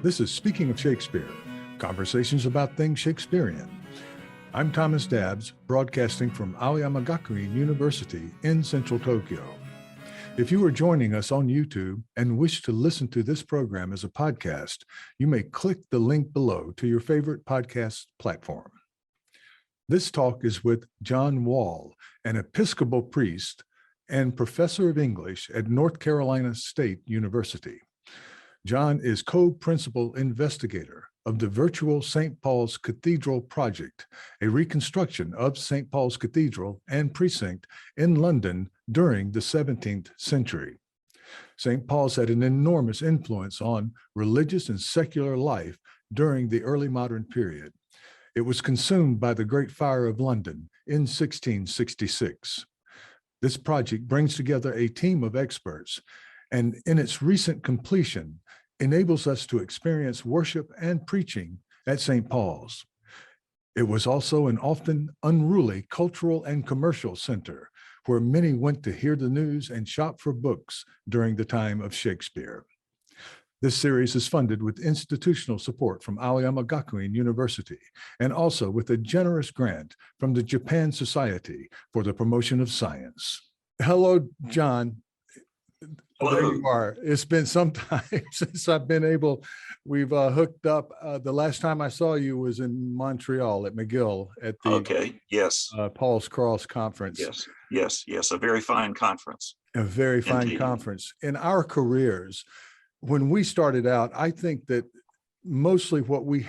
This is Speaking of Shakespeare, conversations about things Shakespearean. I'm Thomas Dabbs, broadcasting from Aoyama Gakuin University in central Tokyo. If you are joining us on YouTube and wish to listen to this program as a podcast, you may click the link below to your favorite podcast platform. This talk is with John Wall, an Episcopal priest and professor of English at North Carolina State University. John is co-principal investigator of the virtual St. Pauls Cathedral project, a reconstruction of St. Paul's Cathedral and precinct in London during the 17th century. St. Paul's had an enormous influence on religious and secular life during the early modern period. It was consumed by the Great Fire of London in 1666. This project brings together a team of experts, and in its recent completion, enables us to experience worship and preaching at St. Paul's. It was also an often unruly cultural and commercial center where many went to hear the news and shop for books during the time of Shakespeare. This series is funded with institutional support from Aoyama Gakuin University and also with a generous grant from the Japan Society for the Promotion of Science. Hello, John. Hello. There you are. It's been some time since we've hooked up. The last time I saw you was in Montreal at McGill at the Paul's Cross conference. Yes, a very fine conference. A very fine conference. In our careers, when we started out, I think that mostly what we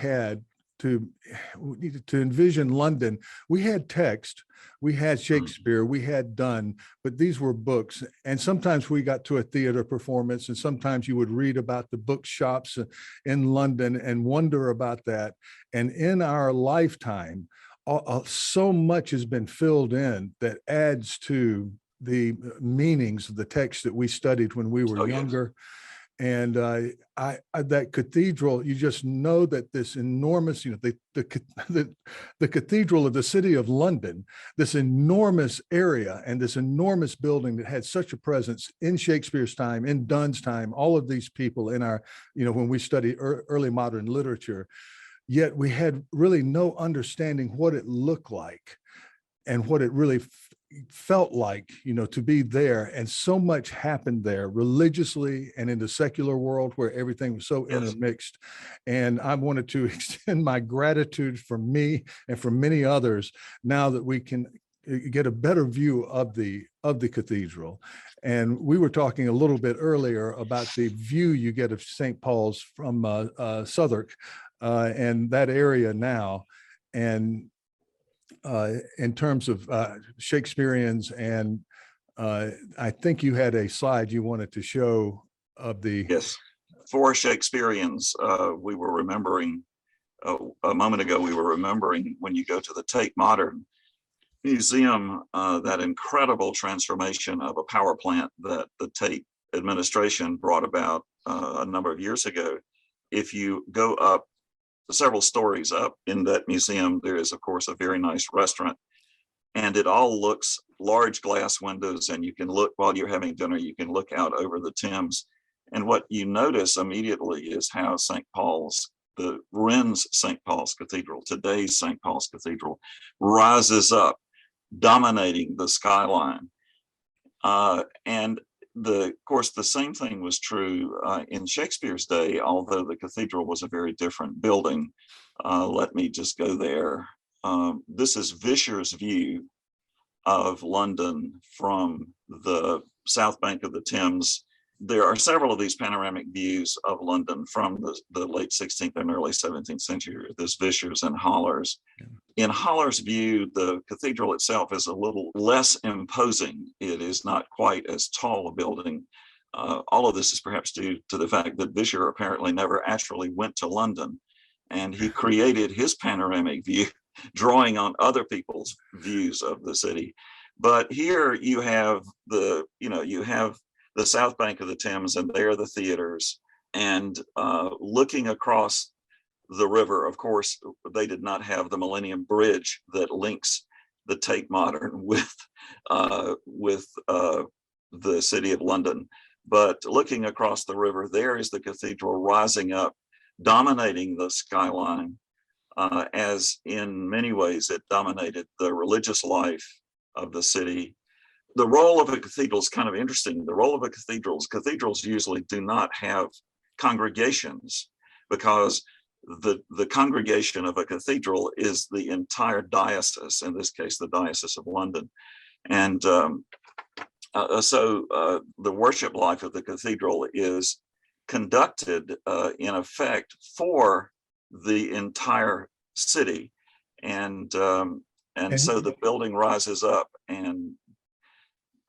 needed to envision London, we had text, we had Shakespeare, we had Donne, but these were books. And sometimes we got to a theater performance, and sometimes you would read about the bookshops in London and wonder about that. And in our lifetime, so much has been filled in that adds to the meanings of the text that we studied when we were younger. And that cathedral, you just know that this enormous, the cathedral of the city of London, this enormous area and this enormous building that had such a presence in Shakespeare's time, in Donne's time, all of these people in our, when we study early modern literature, yet we had really no understanding what it looked like and what it really felt like, to be there. And so much happened there religiously and in the secular world where everything was so intermixed. And I wanted to extend my gratitude for me and for many others now that we can get a better view of the cathedral. And we were talking a little bit earlier about the view you get of St. Paul's from Southwark and that area now. And in terms of Shakespeareans, and I think you had a slide you wanted to show of the... Yes, for Shakespeareans, we were remembering, a moment ago, we were remembering when you go to the Tate Modern Museum, that incredible transformation of a power plant that the Tate administration brought about a number of years ago. If you go up several stories up in that museum, there is, of course, a very nice restaurant, and it all looks large glass windows, and you can look while you're having dinner, you can look out over the Thames. And what you notice immediately is how St. Paul's, the Wren's St. Paul's Cathedral, today's St. Paul's Cathedral, rises up, dominating the skyline. And of course, the same thing was true in Shakespeare's day, although the cathedral was a very different building. Let me just go there. This is Vischer's view of London from the south bank of the Thames. There are several of these panoramic views of London from the late 16th and early 17th century, this Vischer's and Holler's. In Holler's view, the cathedral itself is a little less imposing. It is not quite as tall a building. All of this is perhaps due to the fact that Vischer apparently never actually went to London, and he created his panoramic view, drawing on other people's views of the city. But here you have the south bank of the Thames, and there are the theaters, and looking across the river. Of course, they did not have the Millennium Bridge that links the Tate Modern with the city of London. But looking across the river, there is the cathedral rising up, dominating the skyline, as in many ways it dominated the religious life of the city. The role of a cathedral is kind of interesting. The role of a cathedrals usually do not have congregations, because the congregation of a cathedral is the entire diocese, in this case, the Diocese of London. And so the worship life of the cathedral is conducted in effect for the entire city. And so the building rises up and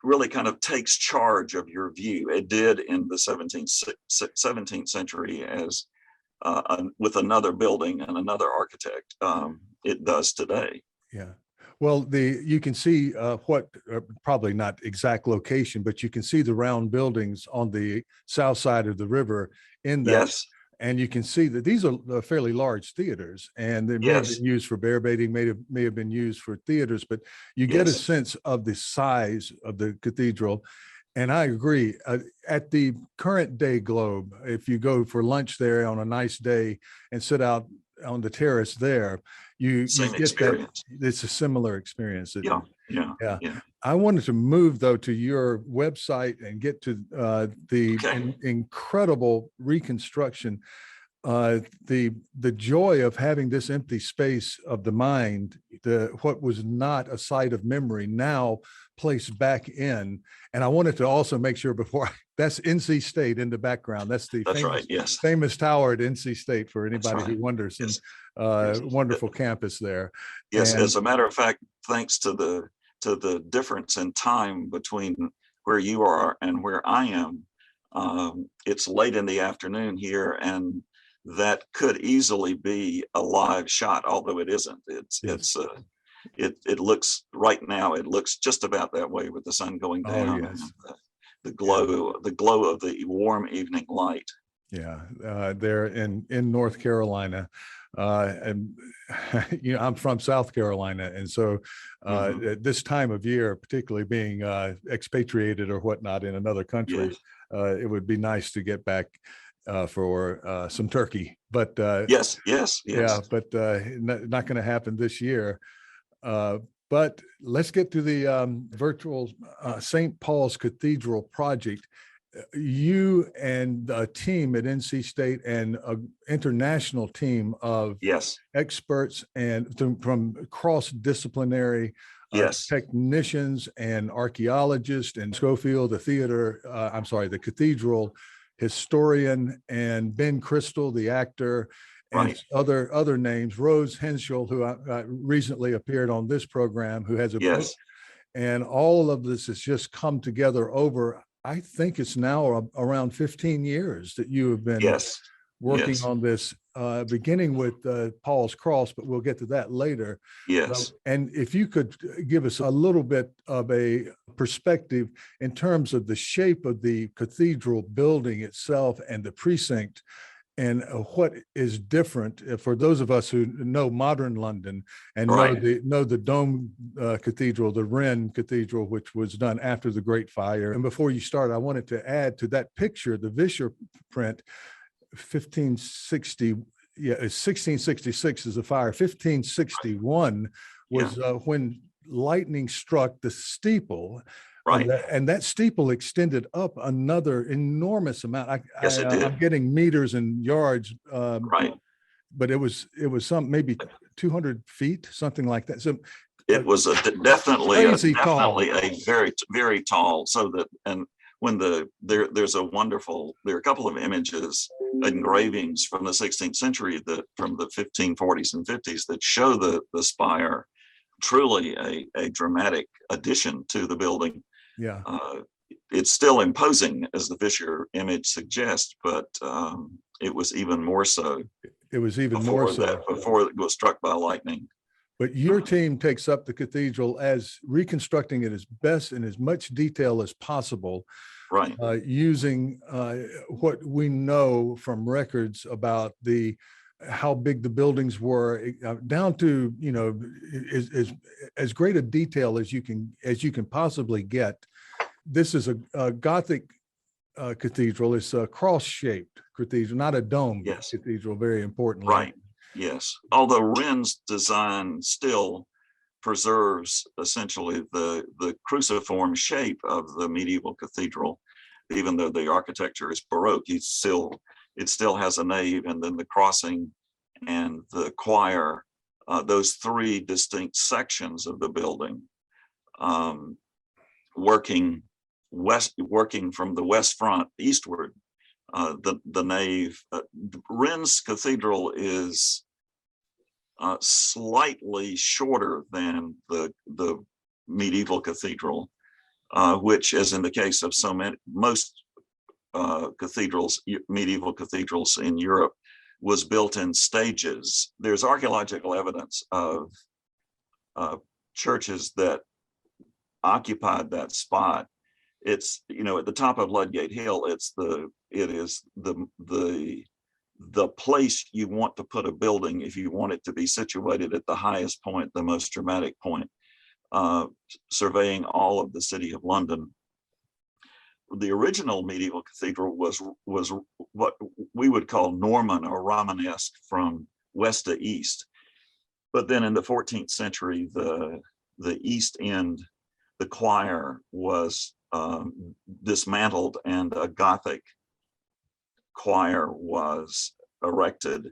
really kind of takes charge of your view. It did in the 17th century as with another building and another architect. It does today. Yeah. Well, you can see probably not exact location, but you can see the round buildings on the south side of the river in that. Yes. And you can see that these are fairly large theaters, and they may have been used for bear baiting, may have been used for theaters, but you get a sense of the size of the cathedral. And I agree. At the current day Globe, if you go for lunch there on a nice day and sit out on the terrace there, you get experience. It's a similar experience. Yeah. I wanted to move though to your website and get to the incredible reconstruction. The joy of having this empty space of the mind, what was not a site of memory, now placed back in. And I wanted to also make sure that's NC State in the background. That's the famous tower at NC State for anybody who wonders. Yes. Wonderful campus there. Yes, and as a matter of fact, thanks to the difference in time between where you are and where I am, it's late in the afternoon here, and that could easily be a live shot, although it isn't. It looks right now. It looks just about that way with the sun going down. And the glow of the warm evening light. Yeah, there in North Carolina, and I'm from South Carolina, and so at this time of year, particularly being expatriated or whatnot in another country, it would be nice to get back for some turkey. But yes. Yeah, but not going to happen this year. But let's get to the virtual St. Pauls Cathedral project. You and a team at NC State and an international team of experts and from cross-disciplinary technicians and archaeologists, and Schofield, the cathedral historian, and Ben Crystal, the actor, and other names, Rose Henschel, who recently appeared on this program, who has a book. And all of this has just come together over, I think it's now around 15 years that you have been working on this, beginning with Paul's Cross, but we'll get to that later. And if you could give us a little bit of a perspective in terms of the shape of the cathedral building itself and the precinct, and what is different for those of us who know modern London and know the Dome Cathedral, the Wren Cathedral, which was done after the Great Fire. And before you start, I wanted to add to that picture, the Vischer print, 1666 is the fire. 1561 was when lightning struck the steeple. And that steeple extended up another enormous amount. It did. I'm getting meters and yards. But it was maybe 200 feet, something like that. So it was definitely a very, very tall. So that, and when there are a couple of images, engravings from the 16th century, from the 1540s and 50s, that show the spire. Truly a dramatic addition to the building. It's still imposing, as the Vischer image suggests, but it was even more so. It was even more so before it was struck by lightning. But your team takes up the cathedral as reconstructing it as best in as much detail as possible, using what we know from records about how big the buildings were, down to as great a detail as you can possibly get. This is a Gothic cathedral. It's cross-shaped, cathedral, not a dome Yes. cathedral, very importantly. Right. Yes. Although Wren's design still preserves essentially the cruciform shape of the medieval cathedral, even though the architecture is Baroque. It still has a nave, and then the crossing and the choir, those three distinct sections of the building, working from the west front eastward. The nave, Wren's cathedral is slightly shorter than the medieval cathedral, which, as in the case of most medieval cathedrals in Europe, was built in stages. There's archaeological evidence of churches that occupied that spot. It's, at the top of Ludgate Hill, it is the place you want to put a building if you want it to be situated at the highest point, the most dramatic point, surveying all of the city of London. The original medieval cathedral was what we would call Norman or Romanesque from west to east. But then in the 14th century, the east end, the choir was dismantled and a Gothic choir was erected.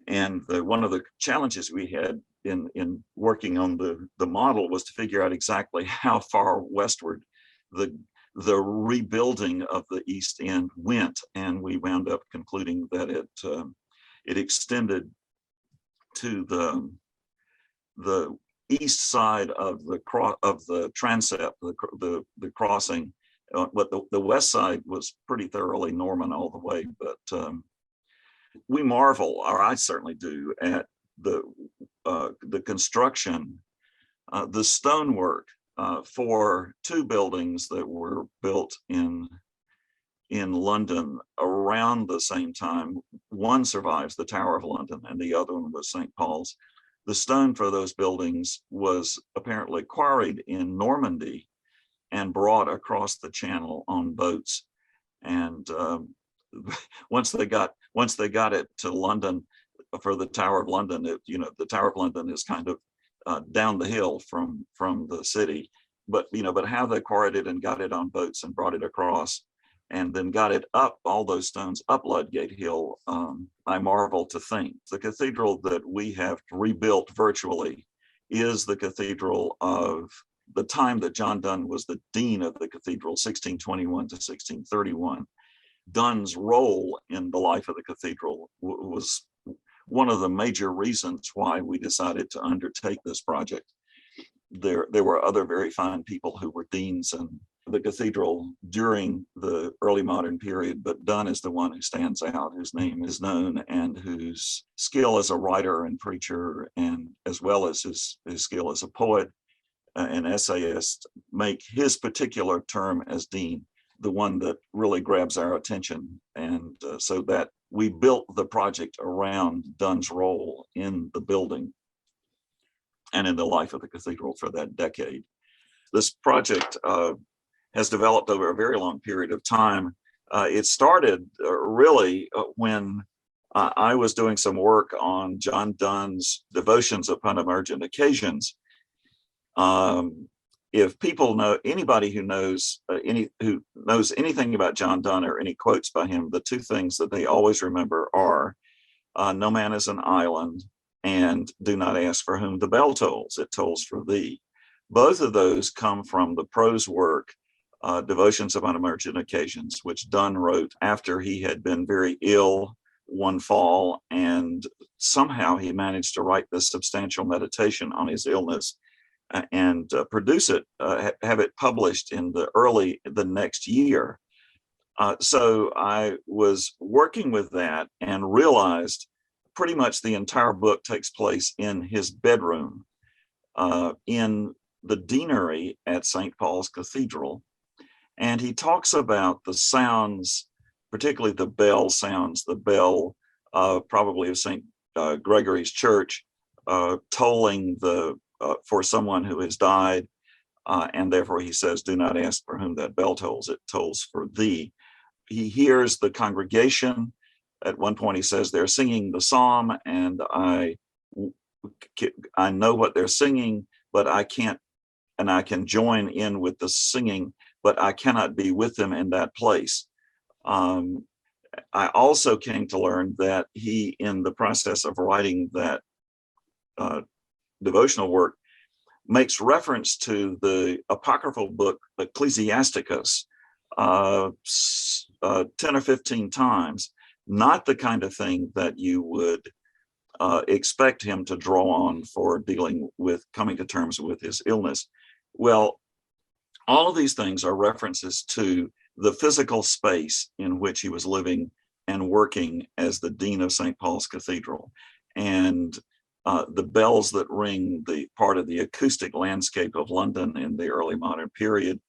And one of the challenges we had in working on the model was to figure out exactly how far westward the rebuilding of the east end went, and we wound up concluding that it extended to the east side of the transept, the crossing. But the west side was pretty thoroughly Norman all the way. But we marvel, or I certainly do, at the construction, the stonework for two buildings that were built in London around the same time. One survives, the Tower of London, and the other one was St Paul's. The stone for those buildings was apparently quarried in Normandy and brought across the channel on boats. And once they got it to London for the Tower of London, the Tower of London is kind of down the hill from the city, but how they quarried it and got it on boats and brought it across, and then got it up, all those stones up Ludgate Hill, I marvel to think. The cathedral that we have rebuilt virtually is the cathedral of the time that John Donne was the dean of the cathedral, 1621 to 1631. Donne's role in the life of the cathedral was one of the major reasons why we decided to undertake this project. There were other very fine people who were deans in the cathedral during the early modern period, but Donne is the one who stands out, whose name is known, and whose skill as a writer and preacher, and as well as his skill as a poet, an essayist, make his particular term as dean the one that really grabs our attention. And so that we built the project around Donne's role in the building and in the life of the cathedral for that decade. This project has developed over a very long period of time. It started really when I was doing some work on John Donne's devotions upon emergent occasions. If people know, anybody who knows anything about John Donne or any quotes by him, the two things that they always remember are "No man is an island" and "Do not ask for whom the bell tolls; it tolls for thee." Both of those come from the prose work, Devotions upon Emergent Occasions, which Donne wrote after he had been very ill one fall, and somehow he managed to write this substantial meditation on his illness and produce it, have it published in the next year. So I was working with that and realized pretty much the entire book takes place in his bedroom in the deanery at St Pauls Cathedral. And he talks about the sounds, particularly the bell sounds, the bell probably of St. Gregory's Church, tolling for someone who has died, and therefore he says, "Do not ask for whom that bell tolls; it tolls for thee." He hears the congregation at one point he says they're singing the psalm, and I know what they're singing, but I can't, and I can join in with the singing, but I cannot be with them in that place. I also came to learn that he, in the process of writing that devotional work, makes reference to the apocryphal book Ecclesiasticus 10 or 15 times, not the kind of thing that you would expect him to draw on for dealing with coming to terms with his illness. Well, all of these things are references to the physical space in which he was living and working as the dean of St. Paul's Cathedral. And the bells that ring, the part of the acoustic landscape of London in the early modern period,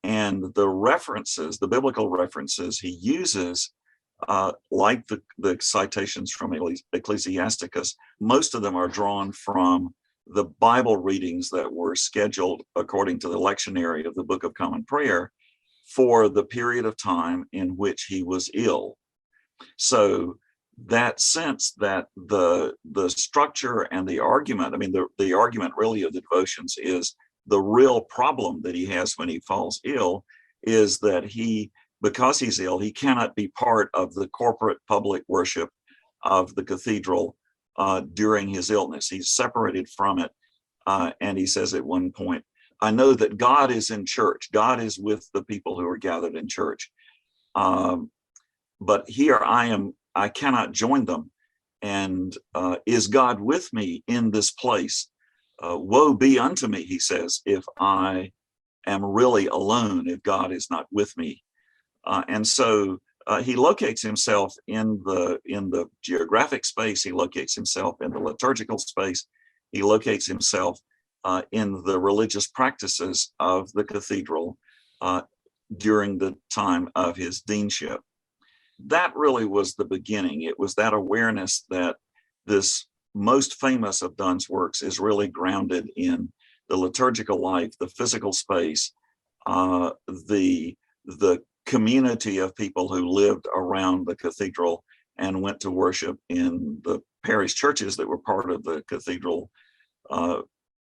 and the references, the biblical references he uses, like the citations from Ecclesiasticus, most of them are drawn from the Bible readings that were scheduled according to the lectionary of the Book of Common Prayer for the period of time in which he was ill. So that sense that the structure and the argument, I mean, the argument really of the devotions is the real problem that he has when he falls ill is that because he's ill, he cannot be part of the corporate public worship of the cathedral during his illness. He's separated from it. And he says at one point, I know that God is in church. God is with the people who are gathered in church. But here I cannot join them. And is God with me in this place? Woe be unto me, he says, if I am really alone, if God is not with me. And so he locates himself in the geographic space. He locates himself in the liturgical space. He locates himself in the religious practices of the cathedral during the time of his deanship. That really was the beginning. It was that awareness that this most famous of Donne's works is really grounded in the liturgical life, the physical space, the community of people who lived around the cathedral and went to worship in the parish churches that were part of the cathedral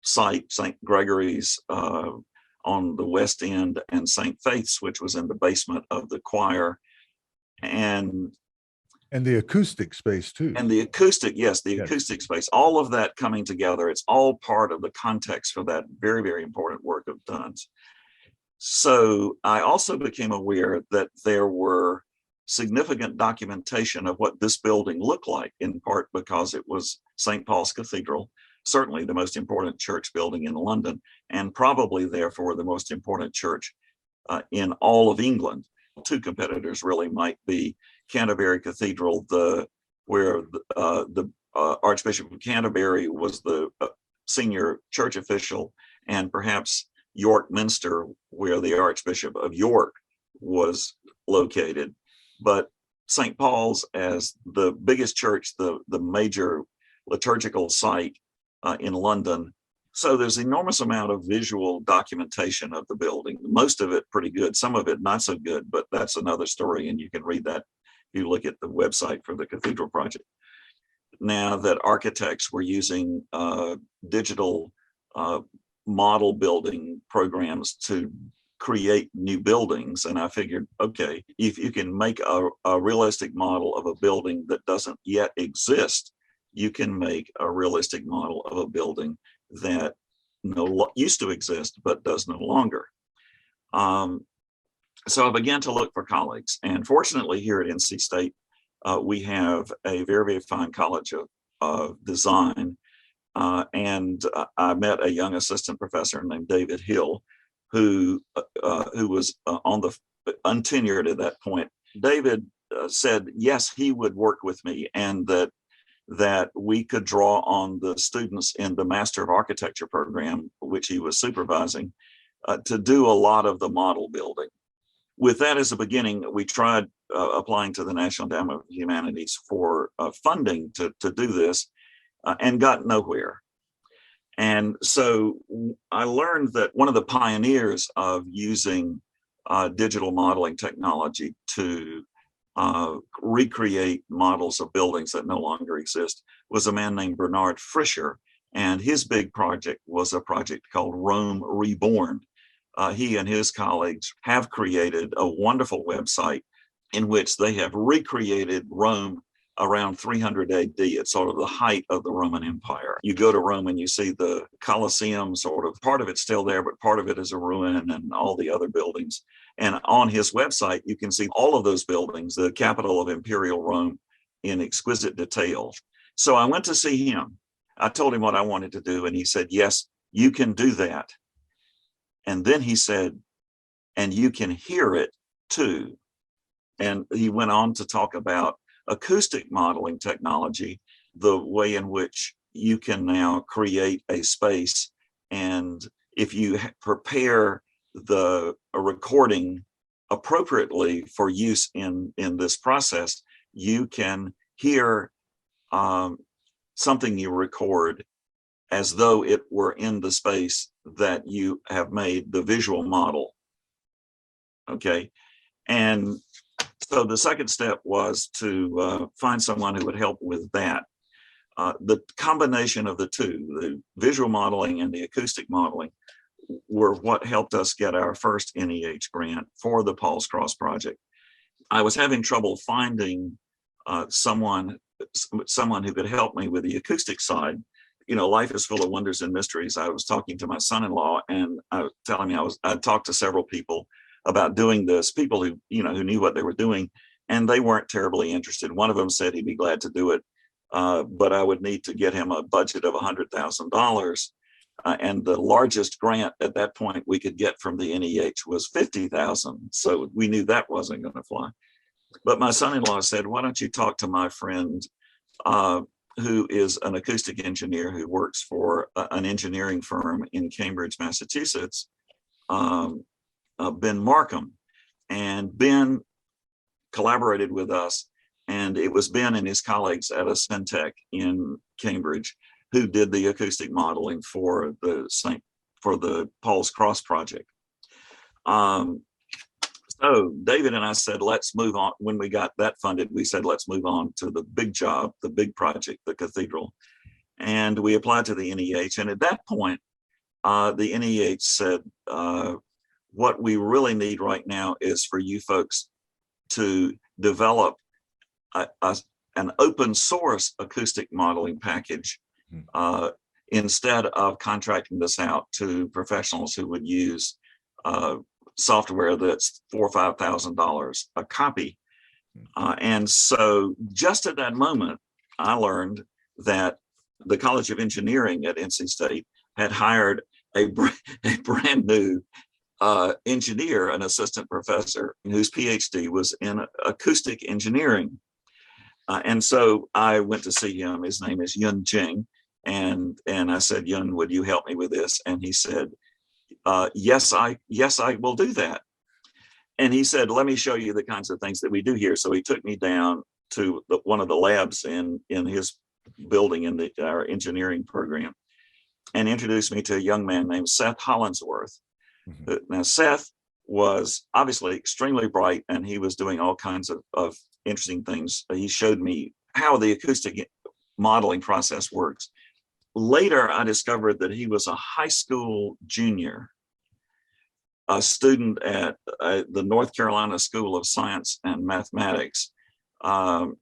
site, St. Gregory's on the west end, and St. Faith's, which was in the basement of the choir. And the acoustic space too. And the acoustic, yes, the acoustic space, all of that coming together. It's all part of the context for that very, very important work of Donne's. So I also became aware that there were significant documentation of what this building looked like, in part because it was St. Paul's Cathedral, certainly the most important church building in London, and probably therefore the most important church in all of England. Two competitors really might be Canterbury Cathedral, where the Archbishop of Canterbury was the senior church official, and perhaps York Minster, where the Archbishop of York was located. But St. Paul's, as the biggest church, the major liturgical site in London. So there's an enormous amount of visual documentation of the building, most of it pretty good, some of it not so good, but that's another story, and you can read that if you look at the website for the Cathedral Project. Now that architects were using digital model building programs to create new buildings, and I figured, okay, if you can make a realistic model of a building that doesn't yet exist, you can make a realistic model of a building that used to exist but does no longer. So I began to look for colleagues, and fortunately here at NC State we have a very, very fine college of design, and I met a young assistant professor named David Hill, who was on the untenured at that point. David said yes, he would work with me, and that we could draw on the students in the Master of Architecture program, which he was supervising, to do a lot of the model building. With that as a beginning, we tried applying to the National Endowment of the Humanities for funding to do this, and got nowhere. And so I learned that one of the pioneers of using digital modeling technology to recreate models of buildings that no longer exist was a man named Bernard Fischer. And his big project was a project called Rome Reborn. He and his colleagues have created a wonderful website in which they have recreated Rome around 300 AD. It's sort of the height of the Roman Empire. You go to Rome and you see the Colosseum, sort of part of it's still there, but part of it is a ruin, and all the other buildings. And on his website, you can see all of those buildings, the capital of Imperial Rome, in exquisite detail. So I went to see him. I told him what I wanted to do, and he said, yes, you can do that. And then he said, and you can hear it too. And he went on to talk about acoustic modeling technology, the way in which you can now create a space. And if you prepare a recording appropriately for use in this process, you can hear something you record as though it were in the space that you have made the visual model. Okay. And so the second step was to find someone who would help with that. The combination of the two, the visual modeling and the acoustic modeling, were what helped us get our first NEH grant for the Paul's Cross project. I was having trouble finding someone who could help me with the acoustic side. You know, life is full of wonders and mysteries. I was talking to my son-in-law, and I was telling him I'd talked to several people about doing this, people who knew what they were doing, and they weren't terribly interested. One of them said he'd be glad to do it, but I would need to get him a budget of $100,000. And the largest grant at that point we could get from the NEH was $50,000. So we knew that wasn't going to fly. But my son-in-law said, why don't you talk to my friend who is an acoustic engineer who works for an engineering firm in Cambridge, Massachusetts, Ben Markham. And Ben collaborated with us, and it was Ben and his colleagues at a Syntec in Cambridge who did the acoustic modeling for the Paul's Cross project. So David and I said, let's move on. When we got that funded, we said, let's move on to the big job, the big project, the cathedral. And we applied to the NEH. And at that point, the NEH said, what we really need right now is for you folks to develop an open source acoustic modeling package instead of contracting this out to professionals who would use software that's $4,000 or $5,000 a copy. And so just at that moment, I learned that the College of Engineering at NC State had hired a brand new engineer, an assistant professor whose PhD was in acoustic engineering. And so I went to see him. His name is Yun Jing. And I said, Yun, would you help me with this? And he said, yes, I will do that. And he said, let me show you the kinds of things that we do here. So he took me down to one of the labs in his building in our engineering program and introduced me to a young man named Seth Hollinsworth. Mm-hmm. Now, Seth was obviously extremely bright, and he was doing all kinds of interesting things. He showed me how the acoustic modeling process works. Later, I discovered that he was a high school junior, a student at the North Carolina School of Science and Mathematics. And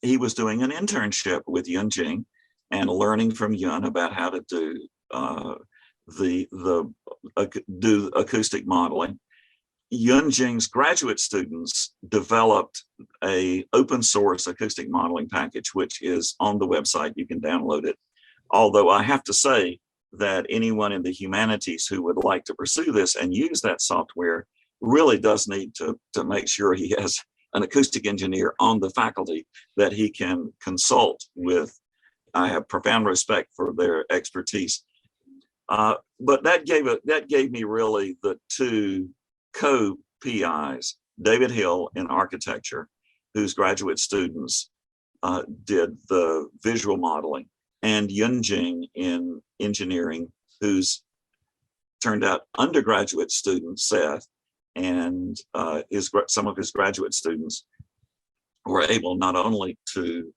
he was doing an internship with Yun Jing and learning from Yun about how to do acoustic modeling. Yun Jing's graduate students developed a open source acoustic modeling package, which is on the website. You can download it. Although I have to say that anyone in the humanities who would like to pursue this and use that software really does need to make sure he has an acoustic engineer on the faculty that he can consult with. I have profound respect for their expertise. But that gave me really the two co-PIs, David Hill in architecture, whose graduate students did the visual modeling, and Yun Jing in engineering, whose turned out undergraduate student, Seth, and some of his graduate students were able not only to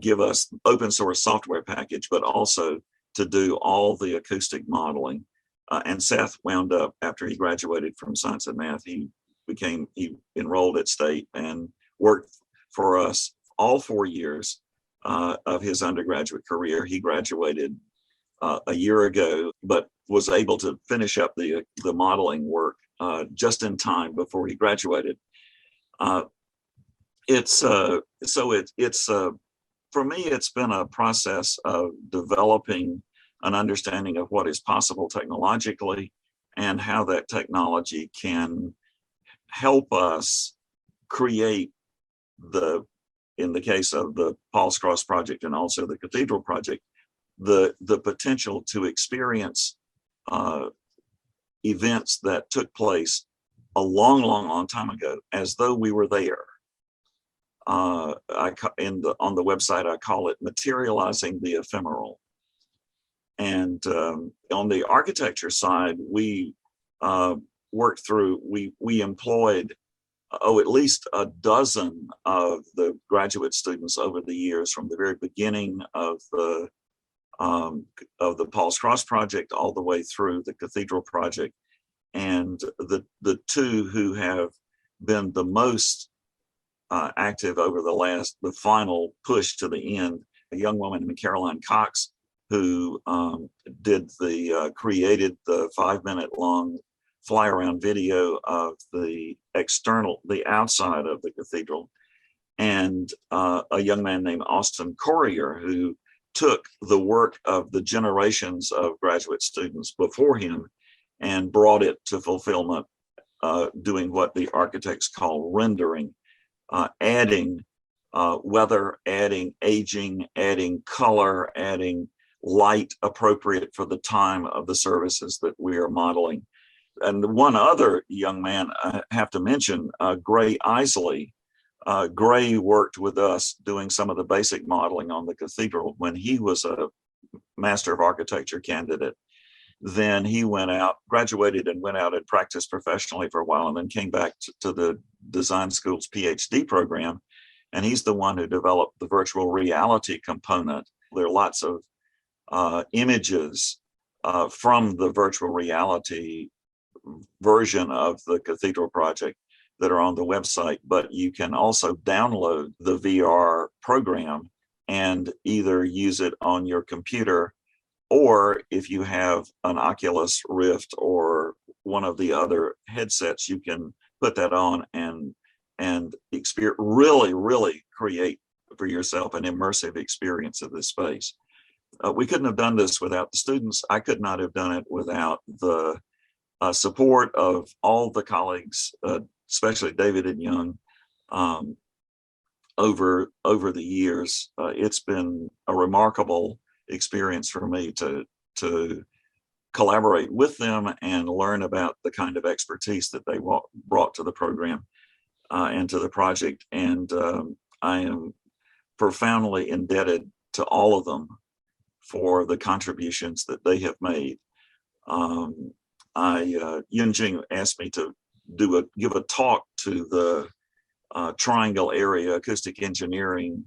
give us open source software package, but also to do all the acoustic modeling. And Seth wound up, after he graduated from Science and Math, he enrolled at State and worked for us all 4 years of his undergraduate career. He graduated a year ago, but was able to finish up the modeling work just in time before he graduated. For me, it's been a process of developing an understanding of what is possible technologically and how that technology can help us create in the case of the Paul's Cross project and also the Cathedral project, the potential to experience events that took place a long time ago, as though we were there. On the website, I call it materializing the ephemeral. And on the architecture side, we worked through, we employed at least a dozen of the graduate students over the years, from the very beginning of the Paul's Cross project all the way through the Cathedral project. And the two who have been the most active over the final push to the end, a young woman named Caroline Cox, who created the 5-minute long fly around video of the outside of the cathedral, and a young man named Austin Corrier, who took the work of the generations of graduate students before him and brought it to fulfillment, doing what the architects call rendering, adding weather, adding aging, adding color, adding light appropriate for the time of the services that we are modeling. And one other young man I have to mention, Gray Isley. Gray worked with us doing some of the basic modeling on the cathedral when he was a Master of Architecture candidate. Then he graduated and went out and practiced professionally for a while, and then came back to the design school's PhD program. And he's the one who developed the virtual reality component. There are lots of images from the virtual reality version of the Cathedral project that are on the website, but you can also download the VR program and either use it on your computer, or if you have an Oculus Rift or one of the other headsets, you can put that on and really create for yourself an immersive experience of this space. We couldn't have done this without the students. I could not have done it without the support of all the colleagues, especially David and Young, over the years. It's been a remarkable experience for me to collaborate with them and learn about the kind of expertise that they brought to the program and to the project. And I am profoundly indebted to all of them for the contributions that they have made. Yunjing asked me to give a talk to the Triangle area acoustic engineering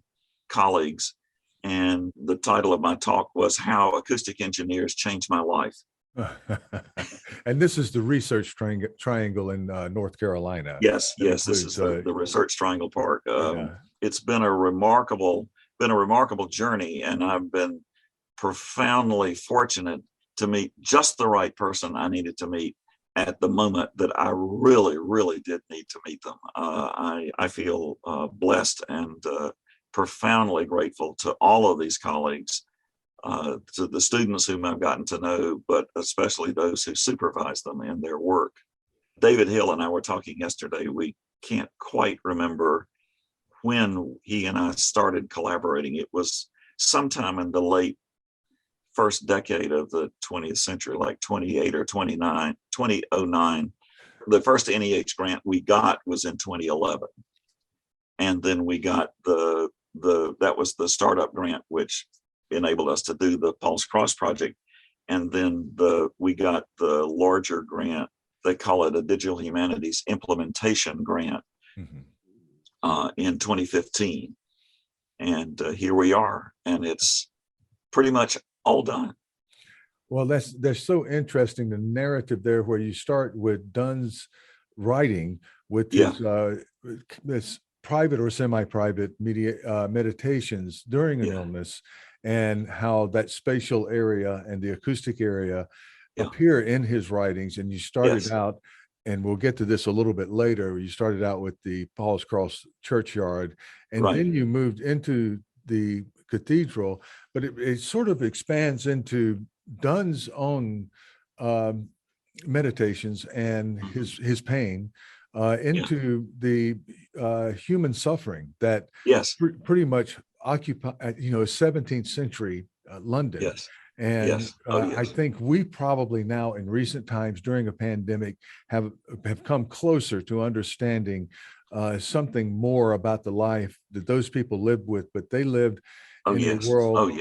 colleagues, and the title of my talk was "How Acoustic Engineers Changed My Life." And this is the research triangle in North Carolina. Yes, this is the Research Triangle Park. It's been a remarkable journey, and I've been profoundly fortunate to meet just the right person I needed to meet at the moment that I really did need to meet them. I feel blessed and profoundly grateful to all of these colleagues, to the students whom I've gotten to know, but especially those who supervise them in their work. David Hill and I were talking yesterday. We can't quite remember when he and I started collaborating. It was sometime in the late first decade of the 20th century, like 2009. The first NEH grant we got was in 2011. And then we got that was the startup grant, which enabled us to do the Paul's Cross project. And then we got the larger grant they call it a Digital Humanities Implementation Grant in 2015. And here we are, and it's pretty much all done. Well, that's so interesting, the narrative there, where you start with Donne's writing with his this private or semi-private meditations during an illness, and how that spatial area and the acoustic area appear in his writings. And you started out, and we'll get to this a little bit later, you started out with the Paul's Cross Churchyard, and then you moved into the cathedral, but it sort of expands into Donne's own meditations and his pain, into the human suffering that pretty much occupy 17th century London. And I think we probably now, in recent times during a pandemic, have come closer to understanding something more about the life that those people lived with, but they lived in the world.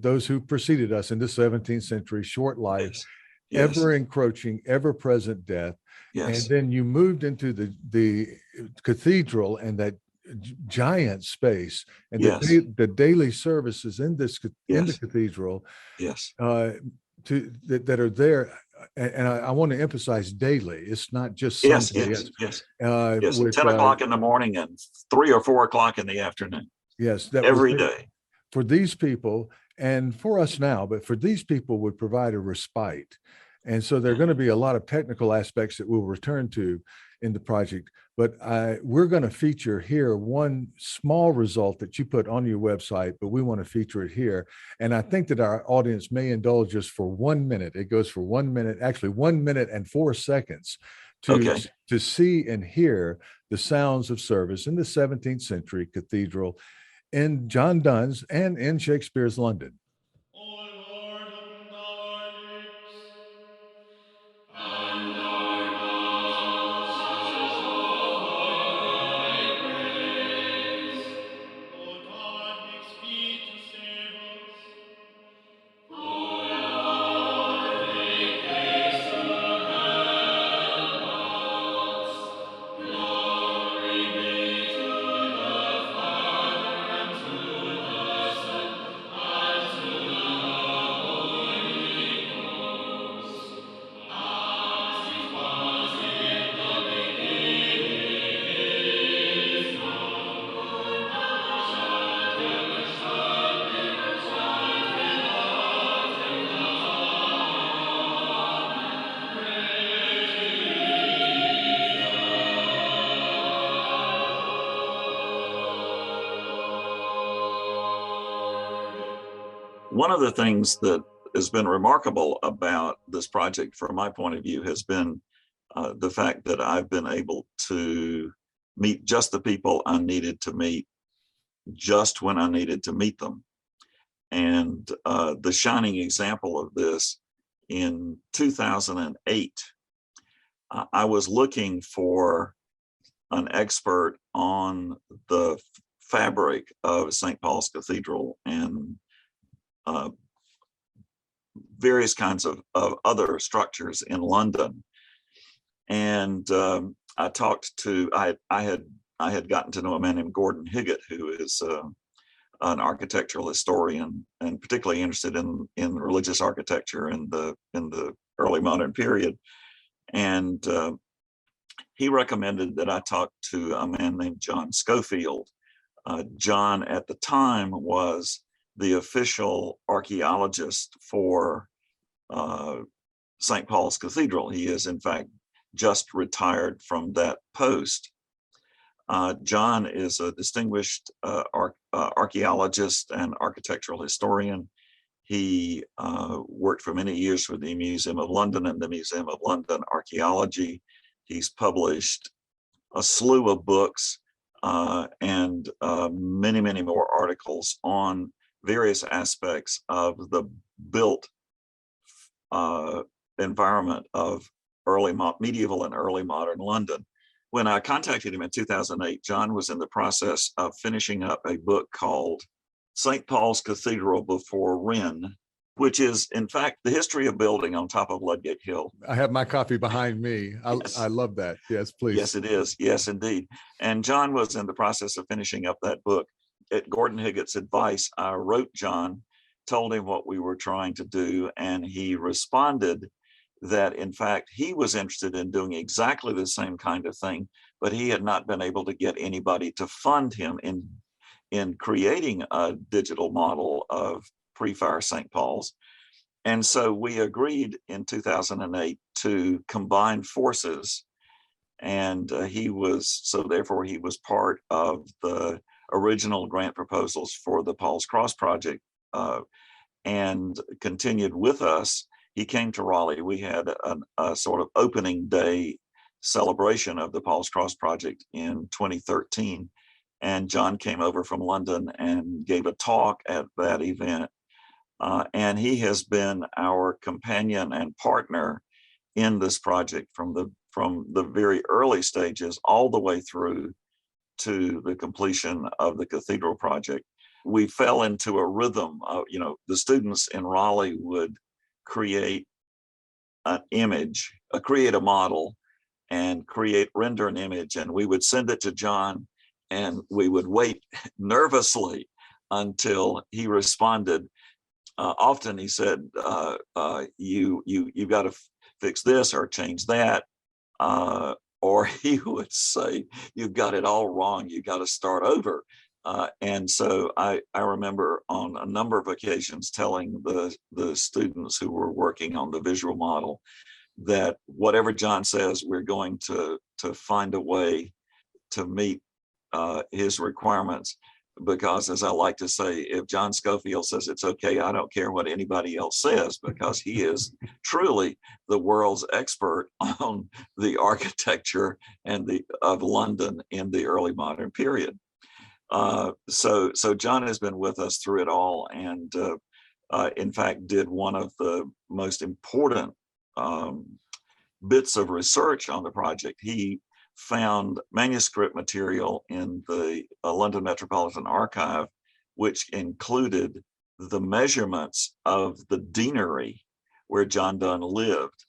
Those who preceded us in the 17th century, short life, ever encroaching, ever present death. And then you moved into the cathedral and that giant space, and the daily services in this in the cathedral that are there. And I want to emphasize daily. It's not just Sunday. Yes. With 10 o'clock in the morning and 3 or 4 o'clock in the afternoon. That every day. For these people, and for us now, but for these people, would provide a respite. And so there are going to be a lot of technical aspects that we'll return to in the project. But we're going to feature here one small result that you put on your website, but we want to feature it here. And I think that our audience may indulge us for 1 minute. It goes for 1 minute, actually 1 minute and 4 seconds to see and hear the sounds of service in the 17th century cathedral in John Donne's and in Shakespeare's London. O Lord, open thou our lips, and our mouths shall show thy praise. O God, make speed to save us. O Lord, make haste to help us. Glory be to the Father, and to the Son, and to the Holy Ghost, as it was in the beginning, is now, and shall be, world without end. One of the things that has been remarkable about this project, from my point of view, has been the fact that I've been able to meet just the people I needed to meet, just when I needed to meet them. And the shining example of this, in 2008, I was looking for an expert on the fabric of St. Paul's Cathedral and various kinds of other structures in London. And I talked to, I had gotten to know a man named Gordon Higgett, who is an architectural historian and particularly interested in religious architecture in the early modern period. And he recommended that I talk to a man named John Schofield. John at the time was the official archaeologist for St. Paul's Cathedral. He is, in fact, just retired from that post. John is a distinguished archaeologist and architectural historian. He worked for many years for the Museum of London and the Museum of London Archaeology. He's published a slew of books and many, many more articles on various aspects of the built environment of early medieval and early modern London. When I contacted him in 2008, John was in the process of finishing up a book called St. Paul's Cathedral Before Wren, which is in fact the history of building on top of Ludgate Hill. I have my copy behind me. Yes. I love that. Yes, please. Yes, it is. Yes, indeed. And John was in the process of finishing up that book. At Gordon Higgett's advice, I wrote John, told him what we were trying to do, and he responded that in fact he was interested in doing exactly the same kind of thing, but he had not been able to get anybody to fund him in creating a digital model of pre-fire St. Paul's. And so we agreed in 2008 to combine forces. And therefore he was part of the original grant proposals for the Paul's Cross project, and continued with us. He came to Raleigh. We had a sort of opening day celebration of the Paul's Cross project in 2013. And John came over from London and gave a talk at that event. And he has been our companion and partner in this project from the very early stages all the way through to the completion of the cathedral project. We fell into a rhythm of, the students in Raleigh would create an image, create a model, and render an image, and we would send it to John, and we would wait nervously until he responded. Often he said, "You got to fix this or change that," or he would say, "You've got it all wrong. You got to start over." And so I remember on a number of occasions telling the students who were working on the visual model that whatever John says, we're going to find a way to meet his requirements. Because, as I like to say, if John Schofield says it's okay, I don't care what anybody else says, because he is truly the world's expert on the architecture of London in the early modern period. So John has been with us through it all, and in fact did one of the most important bits of research on the project. He found manuscript material in the London Metropolitan Archive, which included the measurements of the deanery where John Donne lived.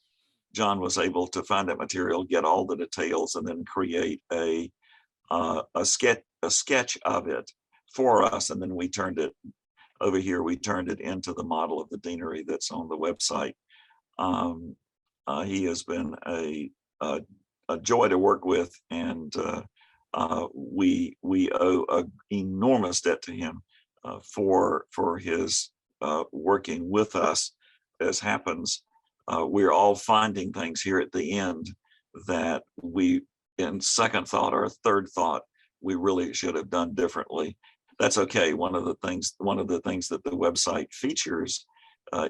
John was able to find that material, get all the details, and then create a sketch of it for us. And then we turned it over here. We turned it into the model of the deanery that's on the website. He has been a joy to work with, and we owe an enormous debt to him for his working with us. As happens, we're all finding things here at the end that we, in second thought or third thought, we really should have done differently. That's okay. One of the things that the website features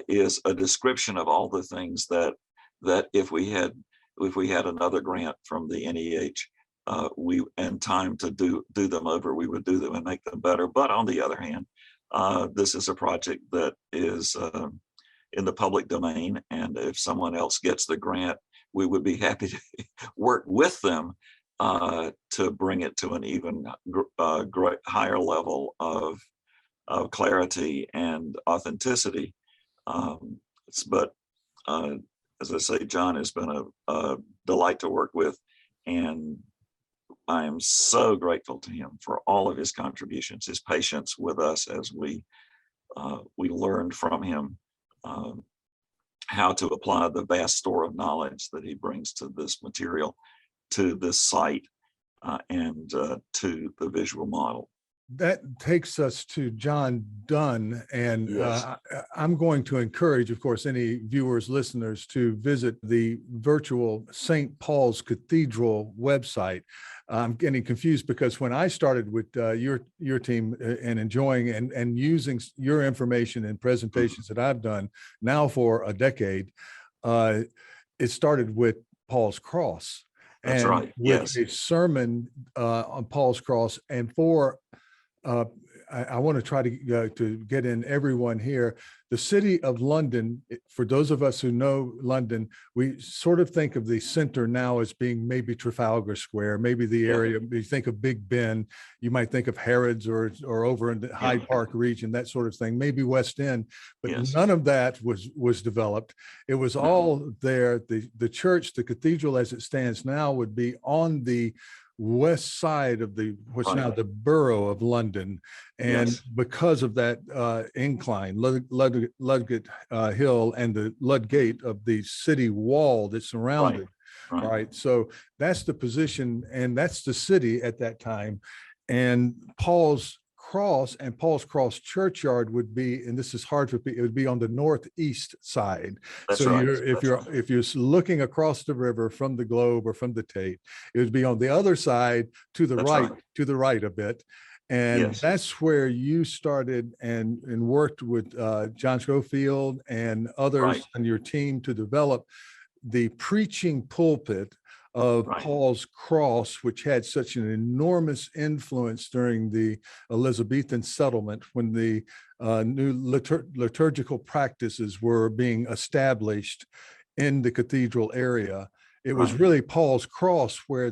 is a description of all the things that if we had another grant from the NEH, and time to do them over, we would do them and make them better. But on the other hand, this is a project that is in the public domain, and if someone else gets the grant, we would be happy to work with them to bring it to an even higher level of clarity and authenticity. But as I say, John has been a delight to work with, and I am so grateful to him for all of his contributions, his patience with us as we learned from him how to apply the vast store of knowledge that he brings to this material, to this site, and to the visual model. That takes us to John Donne, and Yes. I'm going to encourage, of course, any viewers, listeners to visit the virtual St. Paul's Cathedral website. I'm getting confused because when I started with your team and enjoying and using your information in presentations that I've done now for a decade, it started with Paul's Cross. That's and right. With Yes. a sermon on Paul's Cross, and for I want to try to get in everyone here. The city of London, for those of us who know London, we sort of think of the center now as being maybe Trafalgar Square, maybe the area. You think of Big Ben, you might think of Harrods or over in the Hyde Park region, that sort of thing, maybe West End, but none of that was developed. It was all there. The church, the cathedral as it stands now, would be on the west side of what's now the borough of London. And because of that incline, Ludgate Hill and the Ludgate of the city wall that surrounded, right? So that's the position, and that's the city at that time. And Paul's Cross and Paul's Cross Churchyard would be, and this is hard for people, it would be on the northeast side. That's so right. If you're looking across the river from the Globe or from the Tate, it would be on the other side to the to the right a bit. And that's where you started and worked with John Schofield and others on your team to develop the preaching pulpit of Paul's Cross, which had such an enormous influence during the Elizabethan settlement when the new liturgical practices were being established in the cathedral area. It was really Paul's Cross where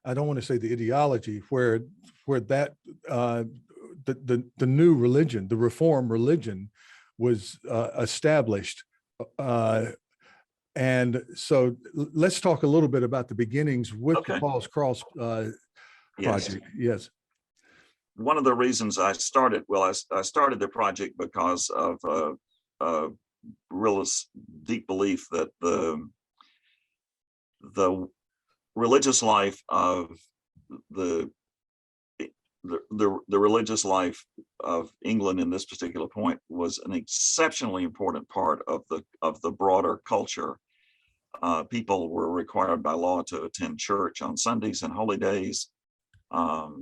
I don't want to say the ideology, where that the new religion, the Reformed religion, was established. And so let's talk a little bit about the beginnings with the Paul's Cross project. Yes. One of the reasons I started the project because of a real deep belief that the religious life of the religious life of England in this particular point was an exceptionally important part of the broader culture. People were required by law to attend church on Sundays and holy days. The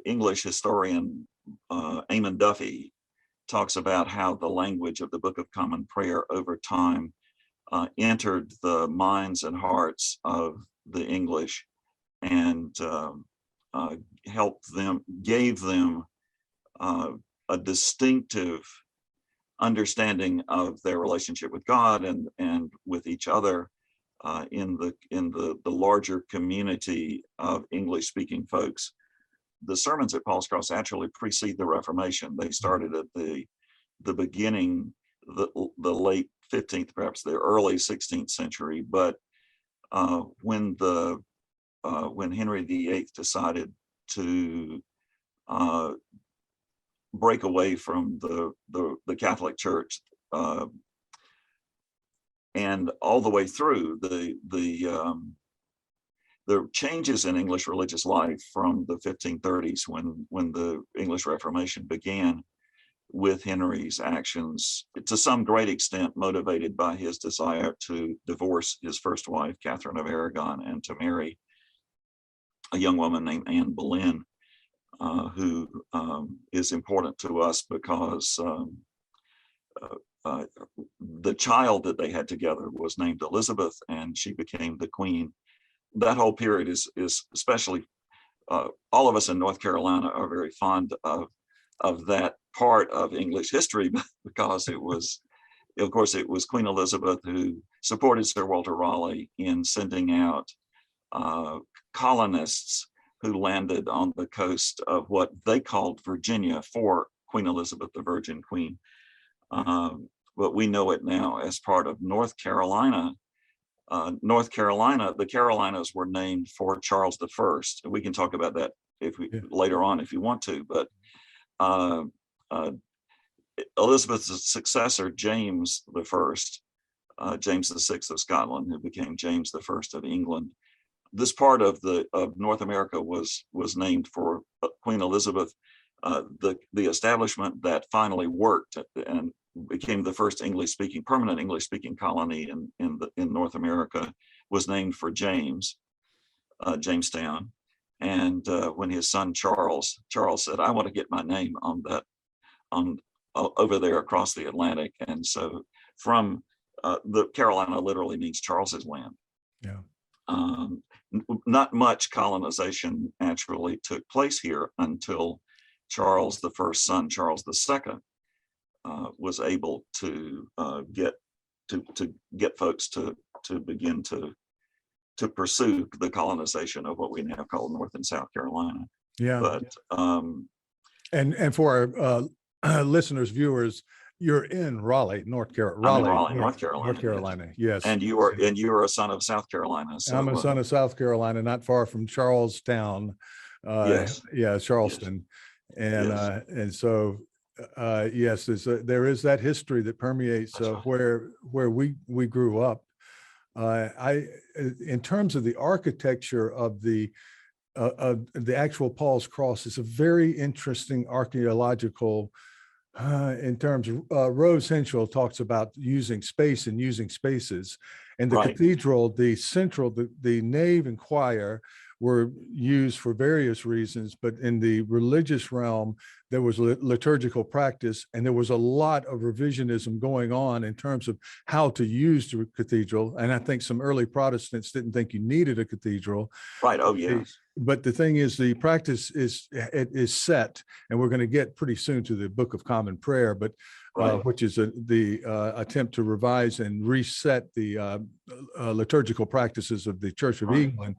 English historian Eamon Duffy talks about how the language of the Book of Common Prayer over time entered the minds and hearts of the English and gave them a distinctive understanding of their relationship with God and with each other in the larger community of English-speaking folks. The sermons at Paul's Cross actually precede the Reformation. They started at the beginning, the late 15th, perhaps the early 16th century. But when Henry VIII decided to break away from the Catholic Church, and all the way through the changes in English religious life from the 1530s, when the English Reformation began, with Henry's actions, to some great extent motivated by his desire to divorce his first wife, Catherine of Aragon, and to marry a young woman named Anne Boleyn, who is important to us because the child that they had together was named Elizabeth, and she became the queen. That whole period is especially, all of us in North Carolina are very fond of that part of English history because it was, of course, it was Queen Elizabeth who supported Sir Walter Raleigh in sending out colonists who landed on the coast of what they called Virginia for Queen Elizabeth, the Virgin Queen. But we know it now as part of North Carolina. North Carolina, the Carolinas were named for Charles I. We can talk about that later on if you want to, but Elizabeth's successor, James I, James VI of Scotland, who became James I of England. This part of North America was named for Queen Elizabeth. The establishment that finally worked and became the first permanent English-speaking colony in North America was named for James, Jamestown. And when his son Charles said, "I want to get my name on that, over there across the Atlantic," and so from the Carolina literally means Charles's land. Yeah. Not much colonization actually took place here until Charles the First son, Charles the Second, was able to get folks to begin to pursue the colonization of what we now call North and South Carolina. Yeah. But and for our listeners, viewers, you're in Raleigh, North Carolina. I'm in Raleigh, North Carolina. North Carolina, yes. And you are a son of South Carolina. So, I'm a son of South Carolina, not far from Charlestown. Yes. Yeah, Charleston. Yes. And so yes, there is that history that permeates where we grew up. In terms of the architecture of the actual Paul's Cross, it's a very interesting archaeological. In terms of Rose Henschel talks about using space and using spaces, and the cathedral, the central, the nave and choir were used for various reasons, but in the religious realm, there was liturgical practice, and there was a lot of revisionism going on in terms of how to use the cathedral. And I think some early Protestants didn't think you needed a cathedral. Right. Oh, yes. But the thing is, the practice is set, and we're going to get pretty soon to the Book of Common Prayer, but which is the attempt to revise and reset the liturgical practices of the Church of England.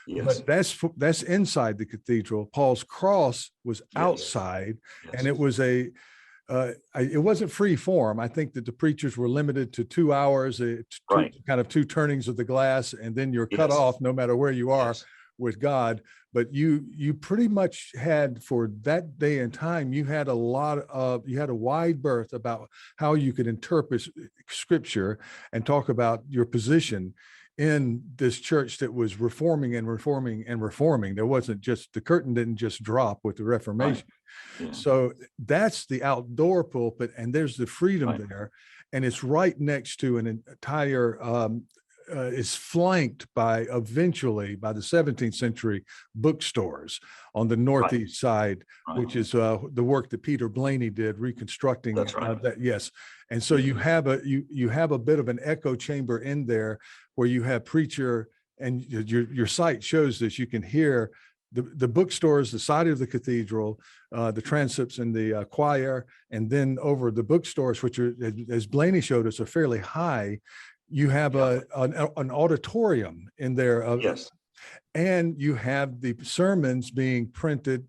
Yes. But that's inside the cathedral. Paul's Cross was outside, and it was it wasn't free form. I think that the preachers were limited to 2 hours, kind of two turnings of the glass, and then you're cut off no matter where you are with God. But you pretty much had, for that day and time, you had a wide berth about how you could interpret scripture and talk about your position in this church that was reforming and reforming and reforming. There wasn't just, the curtain didn't just drop with the Reformation. Yeah. So that's the outdoor pulpit, and there's the freedom there, and it's right next to an entire is flanked by, eventually, by the 17th century bookstores on the northeast side, which is the work that Peter Blaney did, reconstructing that. Yes. And so you have a bit of an echo chamber in there where you have preacher, and your site shows this. You can hear the bookstores, the side of the cathedral, the transepts and the choir, and then over the bookstores, which are, as Blaney showed us, are fairly high. You have an auditorium in there. And you have the sermons being printed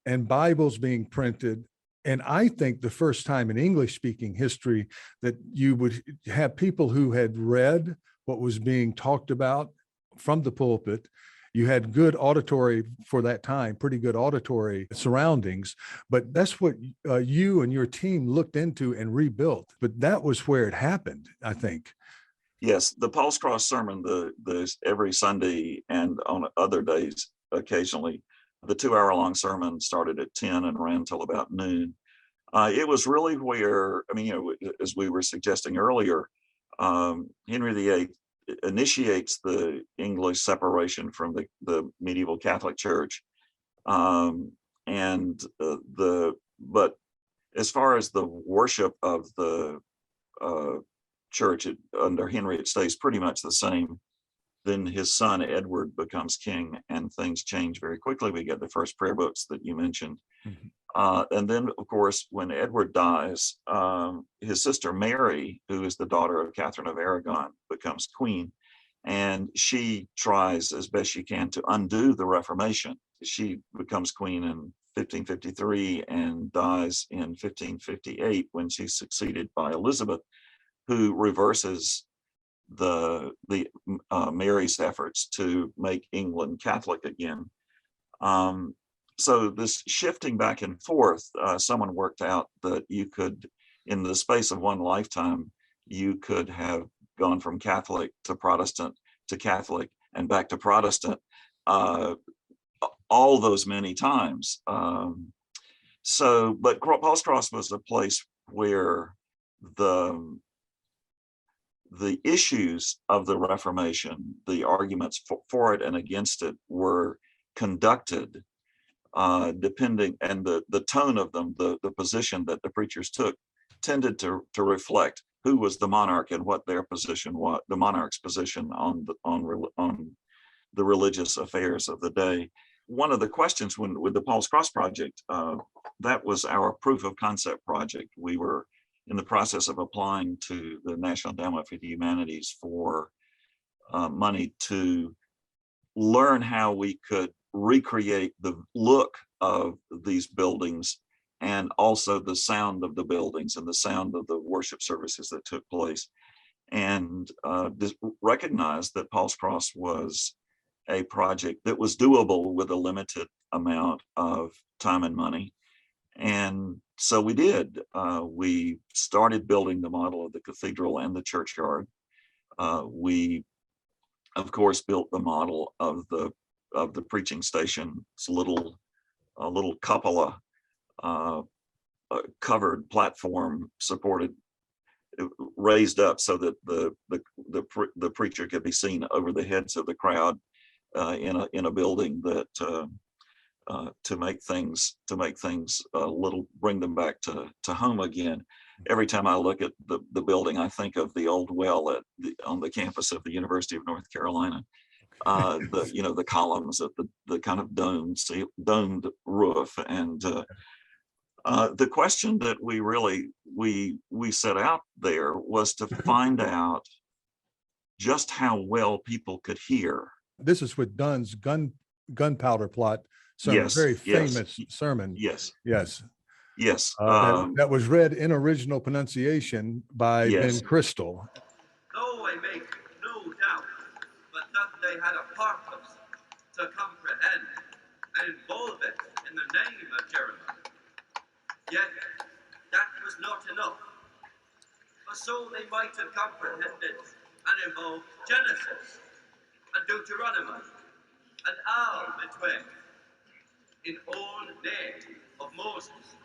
and Bibles being printed. And I think the first time in English speaking history that you would have people who had read what was being talked about from the pulpit. You had good auditory for that time, pretty good auditory surroundings, but that's what you and your team looked into and rebuilt. But that was where it happened, I think. Yes, the Paul's Cross sermon, the every Sunday and on other days occasionally, the 2-hour-long sermon started at 10 and ran till about noon. It was really where, as we were suggesting earlier, Henry VIII initiates the English separation from the medieval Catholic Church, but as far as the worship of the church under Henry, it stays pretty much the same. Then his son Edward becomes king, and things change very quickly. We get the first prayer books that you mentioned. And then, of course, when Edward dies, his sister Mary, who is the daughter of Catherine of Aragon, becomes queen, and she tries as best she can to undo the Reformation. She becomes queen in 1553 and dies in 1558 when she's succeeded by Elizabeth, who reverses the Mary's efforts to make England Catholic again. So this shifting back and forth, someone worked out that you could, in the space of one lifetime, you could have gone from Catholic to Protestant to Catholic and back to Protestant all those many times. But Paul's Cross was a place where the issues of the Reformation, the arguments for it and against it, were conducted depending, and the tone of them, the position that the preachers took, tended to reflect who was the monarch and what their position was, the monarch's position on the religious affairs of the day. One of the questions with the Paul's Cross project, that was our proof of concept project. We were in the process of applying to the National Endowment for the Humanities for money to learn how we could recreate the look of these buildings and also the sound of the buildings and the sound of the worship services that took place, and recognized that Paul's Cross was a project that was doable with a limited amount of time and money. And so we did. We started building the model of the cathedral and the churchyard. We, of course, built the model of the preaching station. It's a little cupola, covered platform supported, raised up so that the preacher could be seen over the heads of the crowd in a building that to make things a little, bring them back to home again. Every time I look at the building, I think of the old well on the campus of the University of North Carolina. The columns of the kind of domed roof, and the question that we set out there was to find out just how well people could hear. This is with Donne's gunpowder plot sermon, Yes, very yes, famous sermon. Yes, Yes. yes. That was read in original pronunciation by Yes. Ben Crystal. Though I make no doubt, but that they had a purpose to comprehend and involve it in the name of Jeremiah. Yet that was not enough, for so they might have comprehended and involved Genesis and Deuteronomy and all between in all name of Moses.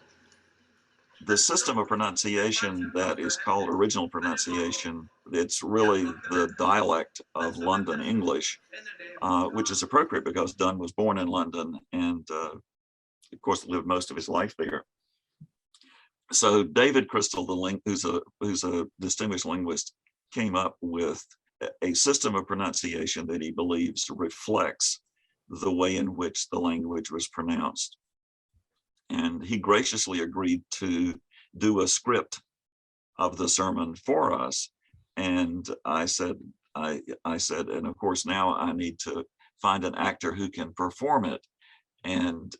The system of pronunciation that is called original pronunciation, it's really the dialect of London English, which is appropriate because Donne was born in London and, of course, lived most of his life there. So David Crystal, who's a distinguished linguist, came up with a system of pronunciation that he believes reflects the way in which the language was pronounced. And he graciously agreed to do a script of the sermon for us. And I said, and of course now I need to find an actor who can perform it. And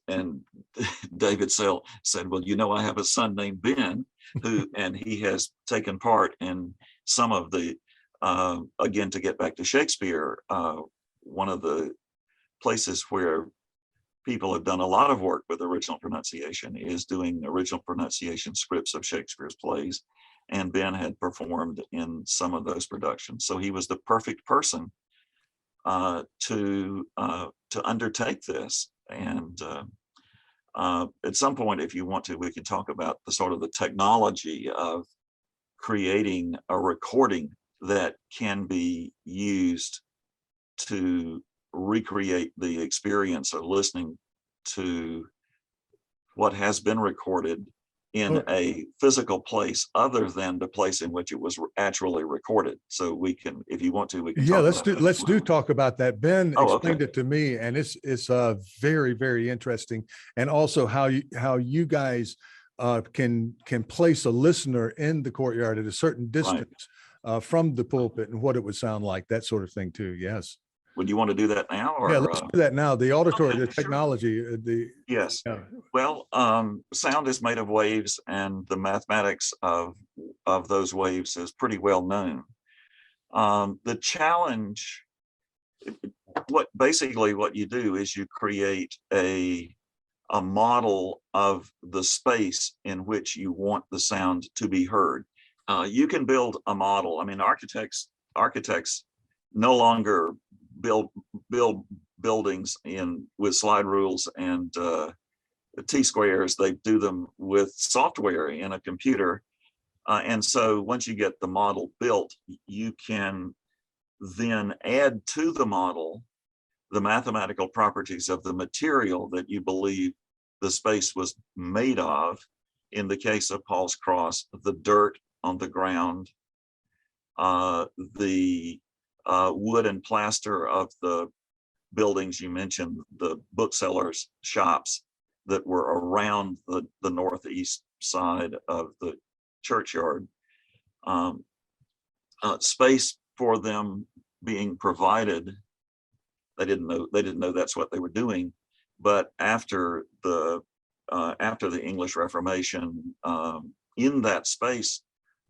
David said, well, I have a son named Ben, and he has taken part in some of the, again, to get back to Shakespeare, one of the places where people have done a lot of work with original pronunciation is doing original pronunciation scripts of Shakespeare's plays. And Ben had performed in some of those productions. So he was the perfect person to undertake this. And at some point, if you want to, we can talk about the sort of the technology of creating a recording that can be used to recreate the experience of listening to what has been recorded in a physical place other than the place in which it was actually recorded. So we can, if you want to, we can. Yeah, let's talk about that. Ben explained okay. it to me, and it's very, very interesting. And also how you guys can place a listener in the courtyard at a certain distance from the pulpit and what it would sound like, that sort of thing too. Yes. Would you want to do that now? Or, yeah, let's do that now. The auditory, the technology, Yes. Yeah. Well, sound is made of waves, and the mathematics of those waves is pretty well known. The challenge, what you do is you create a model of the space in which you want the sound to be heard. You can build a model. I mean, architects no longer build buildings with slide rules and T-squares. They do them with software in a computer. And so once you get the model built, you can then add to the model the mathematical properties of the material that you believe the space was made of. In the case of Paul's Cross, the dirt on the ground, the wood and plaster of the buildings. You mentioned the booksellers' shops that were around the northeast side of the churchyard. Space for them being provided. They didn't know that's what they were doing. But after the English Reformation, in that space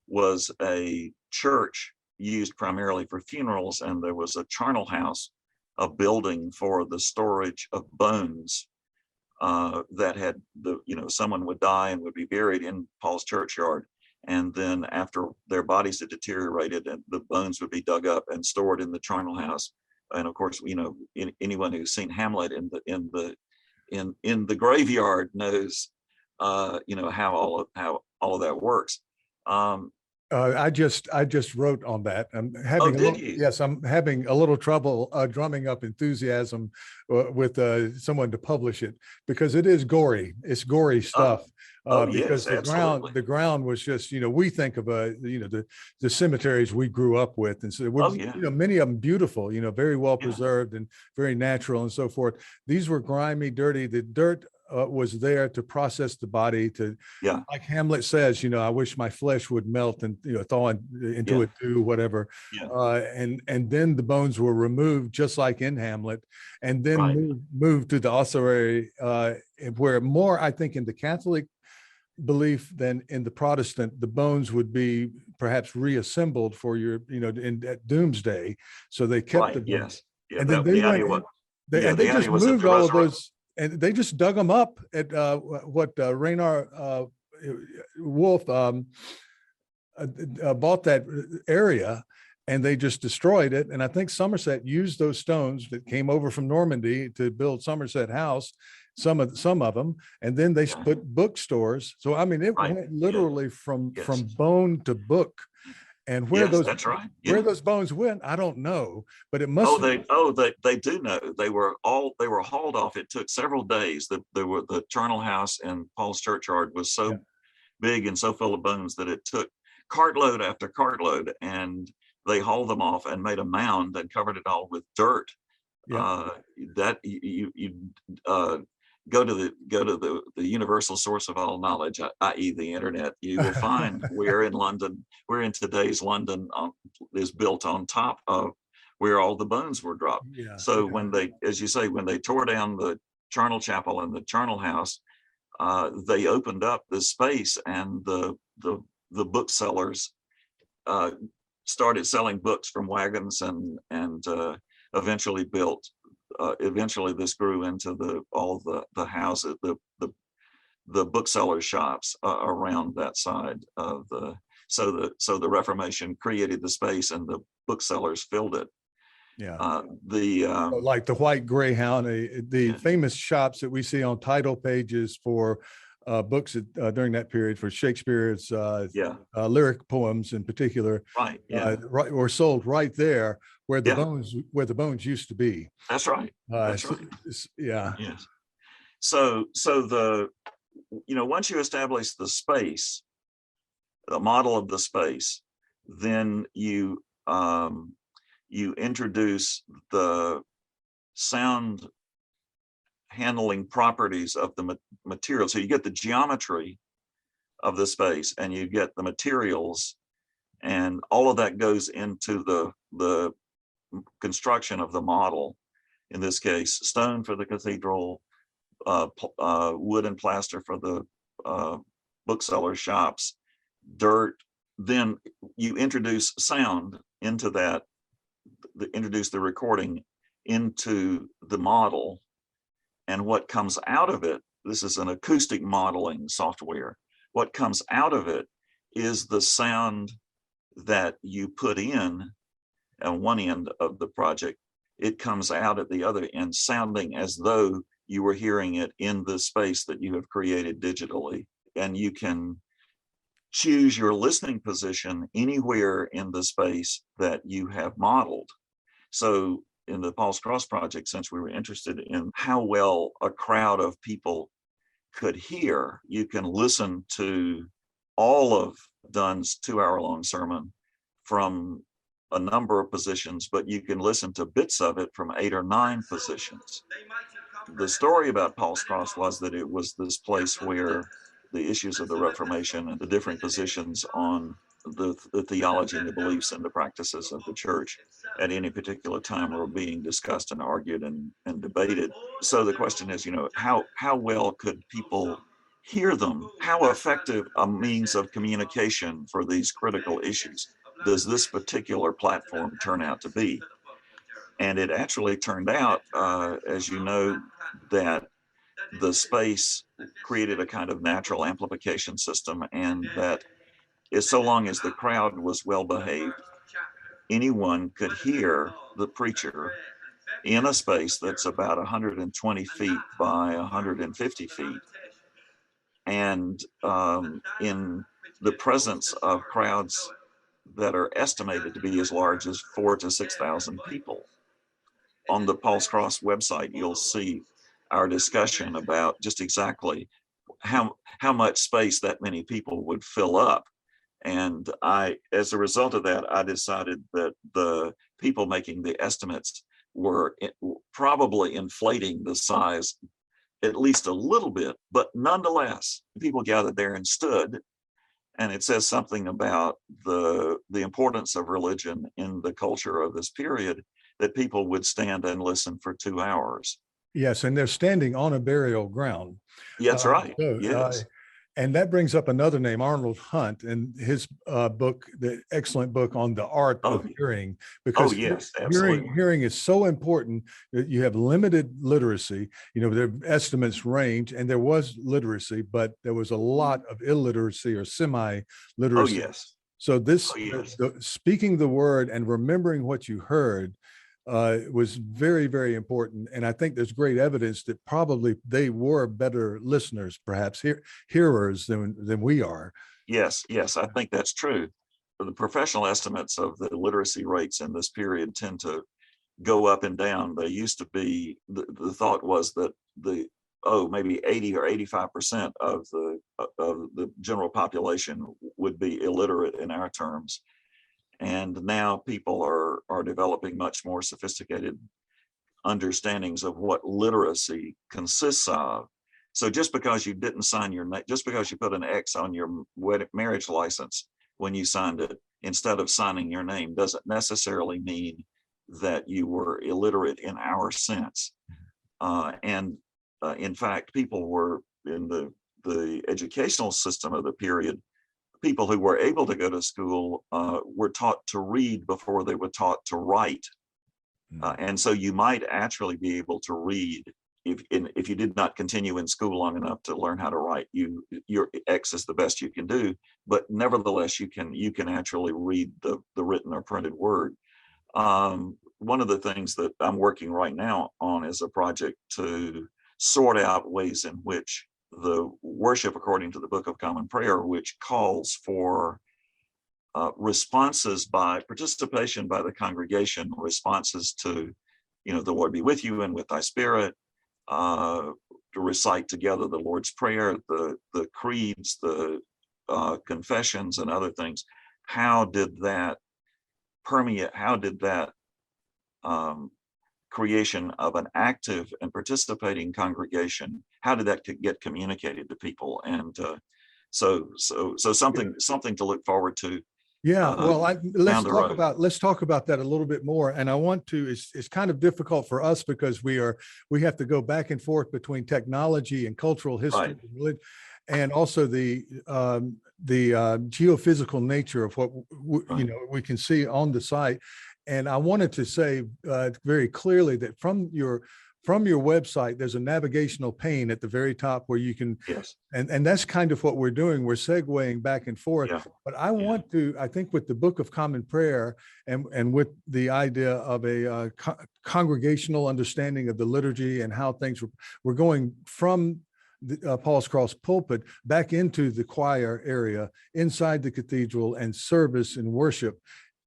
was a church used primarily for funerals, and there was a charnel house, a building for the storage of bones that had someone would die and would be buried in Paul's Churchyard, and then after their bodies had deteriorated, and the bones would be dug up and stored in the charnel house. And of course, anyone who's seen Hamlet in the graveyard knows, how all of that works. I just wrote on that. I'm having I'm having a little trouble drumming up enthusiasm with someone to publish it, because it is gory. It's gory stuff. Because yes, the ground was just, we think of the cemeteries we grew up with, and so many of them beautiful, very well preserved and very natural and so forth. These were grimy, dirty. The dirt was there to process the body, like Hamlet says, I wish my flesh would melt and thaw into a dew, whatever. And then the bones were removed, just like in Hamlet, and then moved to the ossuary, where more, I think, in the Catholic belief than in the Protestant, the bones would be perhaps reassembled for your, at doomsday. So they kept the bones. And then they just moved all of those, and they just dug them up at what Raynor Wolf bought that area, and they just destroyed it. And I think Somerset used those stones that came over from Normandy to build Somerset House, some of them, and then they put bookstores. So I mean, it went literally from bone to book. And where where those bones went, I don't know, but it must. They do know. They were hauled off. It took several days. The charnel house in Paul's Churchyard was so big and so full of bones that it took cartload after cartload, and they hauled them off and made a mound and covered it all with dirt. That you go to the universal source of all knowledge, i.e. the internet. You will find we're in London. We're in today's London, is built on top of where all the bones were dropped. So when they, as you say, when they tore down the charnel chapel and the charnel house, they opened up the space, and the booksellers started selling books from wagons, and eventually built. Eventually, this grew into all the houses, the booksellers' shops around that side of the. So the Reformation created the space, and the booksellers filled it. Like the White Greyhound, the famous shops that we see on title pages for books during that period for Shakespeare's lyric poems in particular, were sold right there where the bones used to be. That's right. Yes. So the once you establish the space, the model of the space, then you introduce the sound handling properties of the material. So you get the geometry of the space, and you get the materials, and all of that goes into the construction of the model. In this case, stone for the cathedral, wood and plaster for the bookseller shops, dirt. Then you introduce sound into that, introduce the recording into the model. And what comes out of it, this is an acoustic modeling software. What comes out of it is the sound that you put in at one end of the project. It comes out at the other end, sounding as though you were hearing it in the space that you have created digitally. And you can choose your listening position anywhere in the space that you have modeled. So in the Paul's Cross project, since we were interested in how well a crowd of people could hear, you can listen to all of Donne's 2-hour-long sermon from a number of positions, but you can listen to bits of it from 8 or 9 positions. The story about Paul's Cross was that it was this place where the issues of the Reformation and the different positions on the theology and the beliefs and the practices of the church at any particular time were being discussed and argued and debated. So the question is, how well could people hear them? How effective a means of communication for these critical issues does this particular platform turn out to be? And it actually turned out, as you know, that the space created a kind of natural amplification system, and that so long as the crowd was well behaved, anyone could hear the preacher in a space that's about 120 feet by 150 feet. And in the presence of crowds that are estimated to be as large as 4,000 to 6,000 people. On the Paul's Cross website, you'll see our discussion about just exactly how much space that many people would fill up. And as a result of that, I decided that the people making the estimates were probably inflating the size at least a little bit, but nonetheless, people gathered there and stood. And it says something about the importance of religion in the culture of this period, that people would stand and listen for 2 hours. Yes, and they're standing on a burial ground. That's right. Yes. And that brings up another name, Arnold Hunt, and his book, the excellent book on the art of hearing, because hearing is so important that you have limited literacy. Their estimates range, and there was literacy, but there was a lot of illiteracy or semi-literacy. Oh, yes. So speaking the word and remembering what you heard was very, very important. And I think there's great evidence that probably they were better listeners, perhaps hearers than we are. Yes, I think that's true. The professional estimates of the literacy rates in this period tend to go up and down. They used to be, the thought was that maybe 80 or 85% of the general population would be illiterate in our terms. And now people are developing much more sophisticated understandings of what literacy consists of. So just because you didn't sign your name, just because you put an X on your marriage license when you signed it, instead of signing your name, doesn't necessarily mean that you were illiterate in our sense. In fact, people were in the educational system of the period. People who were able to go to school were taught to read before they were taught to write. And so you might actually be able to read if you did not continue in school long enough to learn how to write. Your X is the best you can do, but nevertheless, you can actually read the written or printed word. One of the things that I'm working right now on is a project to sort out ways in which the worship according to the Book of Common Prayer, which calls for responses by participation by the congregation, responses to, the Lord be with you and with thy spirit, to recite together the Lord's Prayer, the creeds, the confessions and other things. How did that permeate? How did that creation of an active and participating congregation, how did that get communicated to people? And so something to look forward to. Yeah, well, let's talk about that a little bit more. And I want to. It's kind of difficult for us because we have to go back and forth between technology and cultural history, right, and also the geophysical nature of what we can see on the site. And I wanted to say very clearly that from your website, there's a navigational pane at the very top where you can, yes, and that's kind of what we're doing. We're segueing back and forth. Yeah. But I think with the Book of Common Prayer and with the idea of a congregational understanding of the liturgy and how things we're going from the, Paul's Cross pulpit back into the choir area inside the cathedral and service and worship.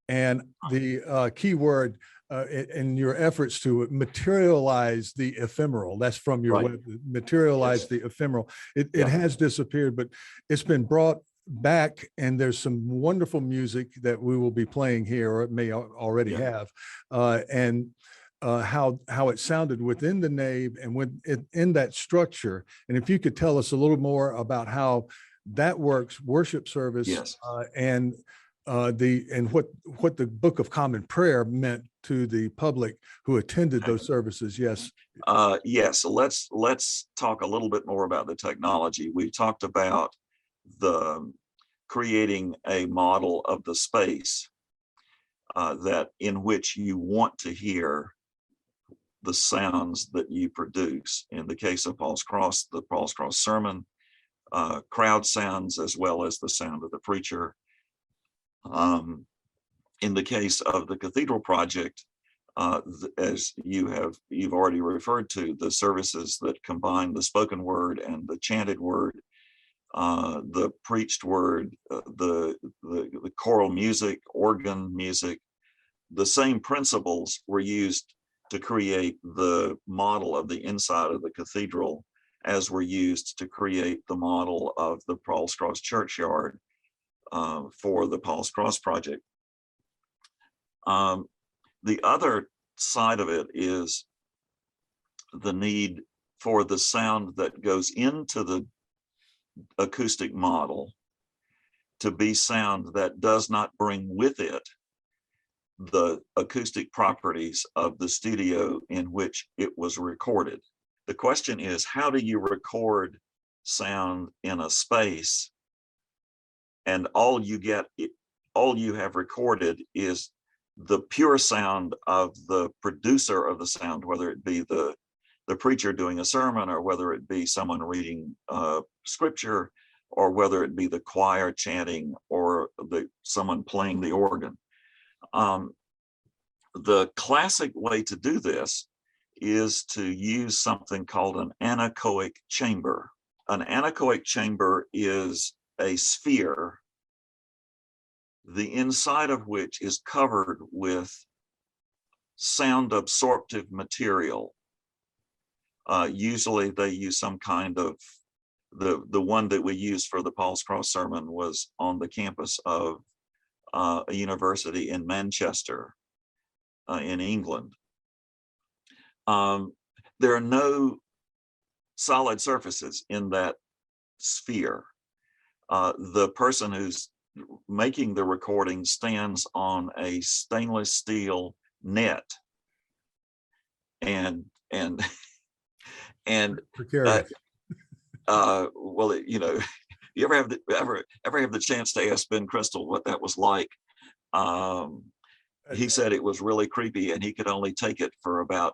And the key word in your efforts to materialize the ephemeral, that's from your web, materialize the ephemeral. It has disappeared, but it's been brought back, and there's some wonderful music that we will be playing here, or it may already Yeah. have, and how it sounded within the nave and in that structure. And if you could tell us a little more about how that works, worship service, Yes. and what the Book of Common Prayer meant to the public who attended those services. Yes. Yes. So let's talk a little bit more about the technology. We talked about the creating a model of the space that in which you want to hear the sounds that you produce. In the case of Paul's Cross, the Paul's Cross sermon, crowd sounds as well as the sound of the preacher. In the case of the Cathedral Project, as you've already referred to, the services that combine the spoken word and the chanted word, the preached word, the choral music, organ music, the same principles were used to create the model of the inside of the cathedral as were used to create the model of the Paul's Cross Churchyard for the Paul's Cross Project. The other side of it is the need for the sound that goes into the acoustic model to be sound that does not bring with it the acoustic properties of the studio in which it was recorded. The question is, how do you record sound in a space and all you have recorded is the pure sound of the producer of the sound, whether it be the preacher doing a sermon, or whether it be someone reading scripture, or whether it be the choir chanting, or someone playing the organ. The classic way to do this is to use something called an anechoic chamber. An anechoic chamber is a sphere, the inside of which is covered with sound absorptive material. Usually they use some kind of, the one that we used for the Paul's Cross sermon was on the campus of a university in Manchester, in England. There are no solid surfaces in that sphere. The person who's making the recording stands on a stainless steel net, and Precarious. well, you ever have the chance to ask Ben Crystal what that was like? He said it was really creepy, and he could only take it for about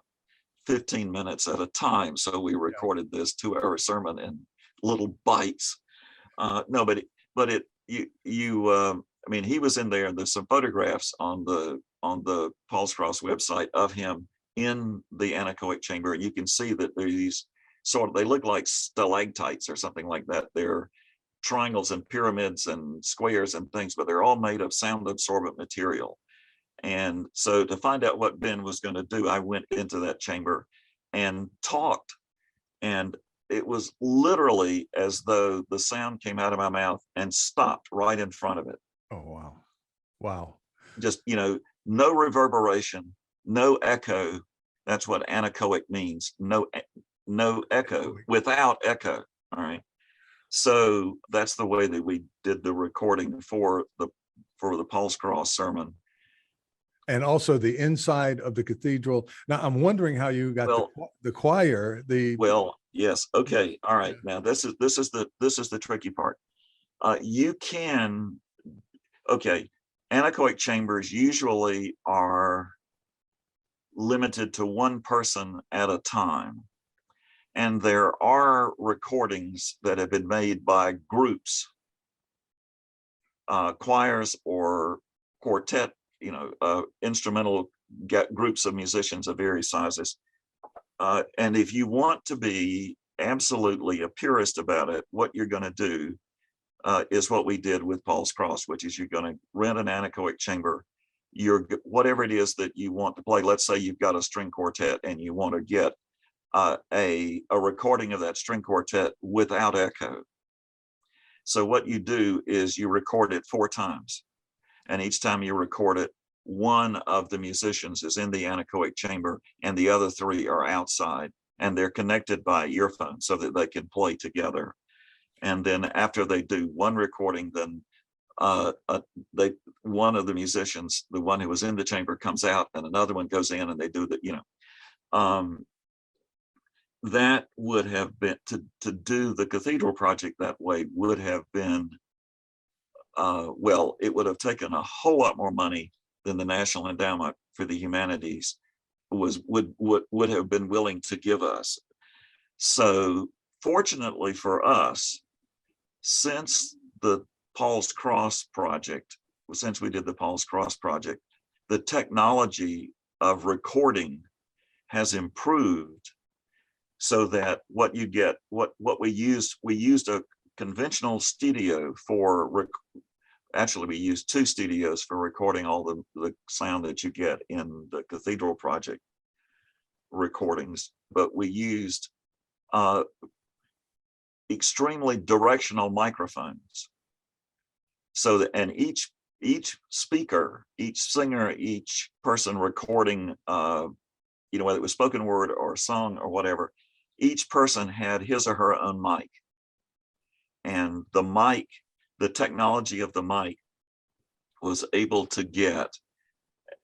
15 minutes at a time. So we recorded this 2-hour sermon in little bites. No, but I mean, he was in there, and there's some photographs on the Paul's Cross website of him in the anechoic chamber, and you can see that there are these they look like stalactites or something like that. They're triangles and pyramids and squares and things, but they're all made of sound absorbent material. And so to find out what Ben was going to do, I went into that chamber and talked, and it was literally as though the sound came out of my mouth and stopped right in front of it. Oh, wow. Wow. Just, no reverberation, no echo. That's what anechoic means. No echo, without echo. All right. So that's the way that we did the recording for the Paul's Cross sermon. And also the inside of the cathedral. Now I'm wondering how you got the choir. Well, yes. Okay. All right. Now this is the tricky part. Anechoic chambers usually are limited to one person at a time. And there are recordings that have been made by groups, choirs or quartet, instrumental groups of musicians of various sizes. And if you want to be absolutely a purist about it, what you're going to do is what we did with Paul's Cross, which is you're going to rent an anechoic chamber. Whatever it is that you want to play. Let's say you've got a string quartet and you want to get a recording of that string quartet without echo. So what you do is you record it 4 times. And each time you record it, one of the musicians is in the anechoic chamber and the other 3 are outside, and they're connected by earphones so that they can play together. And then after they do one recording, then one of the musicians, the one who was in the chamber, comes out and another one goes in, and they do that, that would have been, to do the cathedral project that way would have been, well, it would have taken a whole lot more money than the National Endowment for the Humanities would have been willing to give us. So fortunately for us, since the Paul's Cross project, since we did the Paul's Cross project, the technology of recording has improved so that what you get, what we used a conventional studio for, actually we used 2 studios for recording all the sound that you get in the cathedral project recordings, but we used extremely directional microphones. So that, and each speaker, each singer, each person recording, whether it was spoken word or song or whatever, each person had his or her own mic. And the mic, the technology of the mic was able to get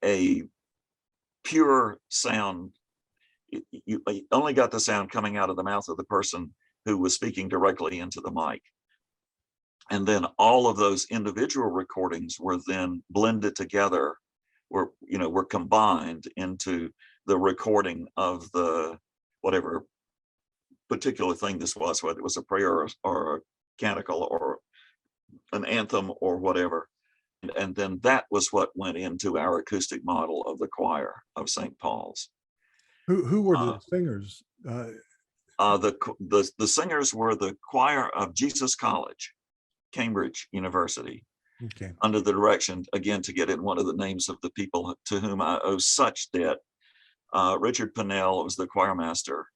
a pure sound. You only got the sound coming out of the mouth of the person who was speaking directly into the mic. And then all of those individual recordings were then blended together, were combined into the recording of the whatever particular thing this was, whether it was a prayer or a canticle or an anthem or whatever. And then that was what went into our acoustic model of the choir of St. Paul's. Who were the singers? The singers were the choir of Jesus College, Cambridge University, Okay. under the direction, again, to get in one of the names of the people to whom I owe such debt. Richard Pinnell was the choir master,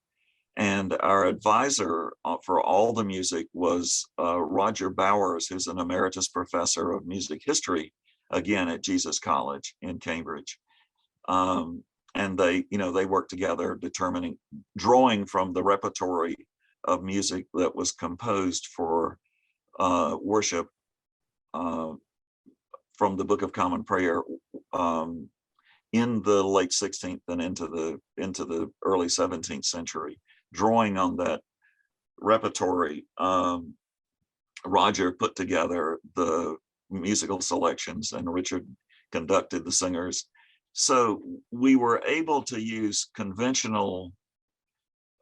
and our advisor for all the music was Roger Bowers, who's an emeritus professor of music history, again at Jesus College in Cambridge. And they worked together, drawing from the repertory of music that was composed for worship from the Book of Common Prayer in the late 16th and into the early 17th century. Drawing on that repertory, Roger put together the musical selections and Richard conducted the singers. So we were able to use conventional,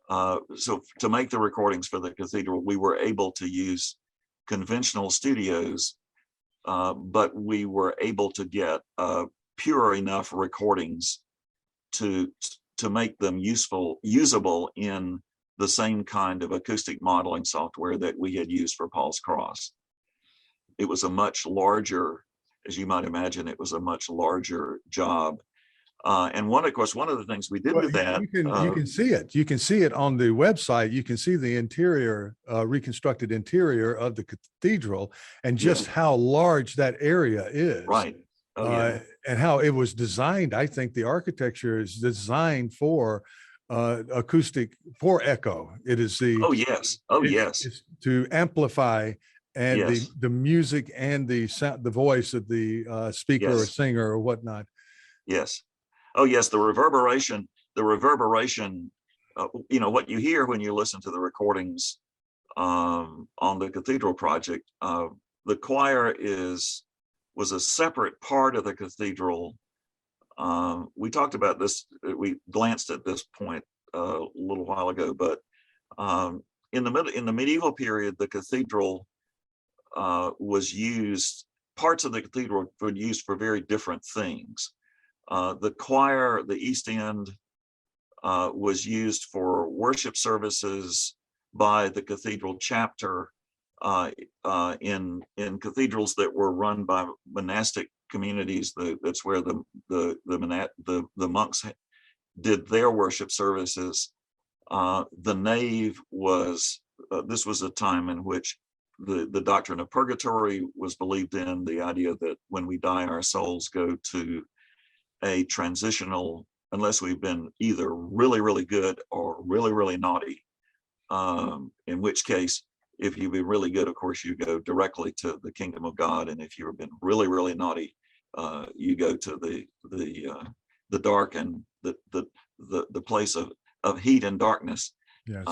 so to make the recordings for the cathedral, we were able to use conventional studios, but we were able to get pure enough recordings to make them usable in the same kind of acoustic modeling software that we had used for Paul's Cross. It was a much larger, as you might imagine, it was a much larger job. And of course, one of the things we did with that, you can see it. You can see it on the website. You can see the interior, reconstructed interior of the cathedral, and just how large that area is. Right. Oh, yeah. And how it was designed. I think the architecture is designed for acoustic, for echo. It is the. Oh yes. Oh yes. It's to amplify and Yes. the music and the sound, the voice of the speaker or Yes. singer or whatnot. Yes. Oh yes. The reverberation. What you hear when you listen to the recordings on the cathedral project. The choir was a separate part of the cathedral. We talked about this, we glanced at this point a little while ago, but in the medieval period, the cathedral was used, parts of the cathedral were used for very different things. The choir, the East End, was used for worship services by the cathedral chapter in cathedrals that were run by monastic communities. That's where the monks did their worship services. The nave was, this was a time in which the doctrine of purgatory was believed in, the idea that when we die, our souls go to a transitional, unless we've been either really, really good or really, really naughty. In which case, if you've been really good, of course, you go directly to the kingdom of God. And if you've been really, really naughty, you go to the dark and the place of heat and darkness. Yes.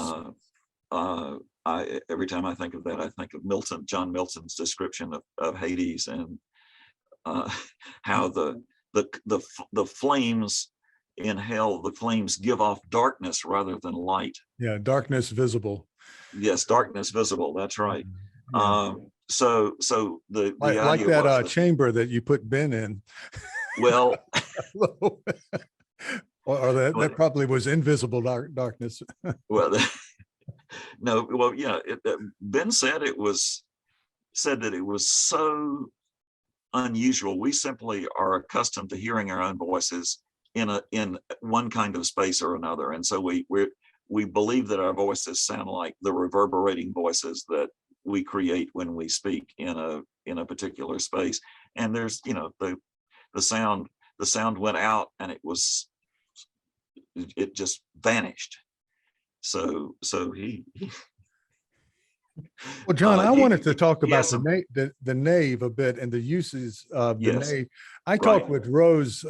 Every time I think of that, I think of John Milton's description of Hades, and how the flames in hell, the flames give off darkness rather than light. Yeah, darkness visible. Yes, darkness visible. That's right. Yeah. So the Like idea that was that, chamber that you put Ben in. well, or that probably was invisible darkness. well, no, well, yeah. Ben said that it was so unusual. We simply are accustomed to hearing our own voices in one kind of space or another, and so we believe that our voices sound like the reverberating voices that we create when we speak in a particular space. And there's, the sound went out, and it just vanished. So he Well, John, I wanted to talk about yes, the nave a bit and the uses of the Yes, nave. I talked with Rose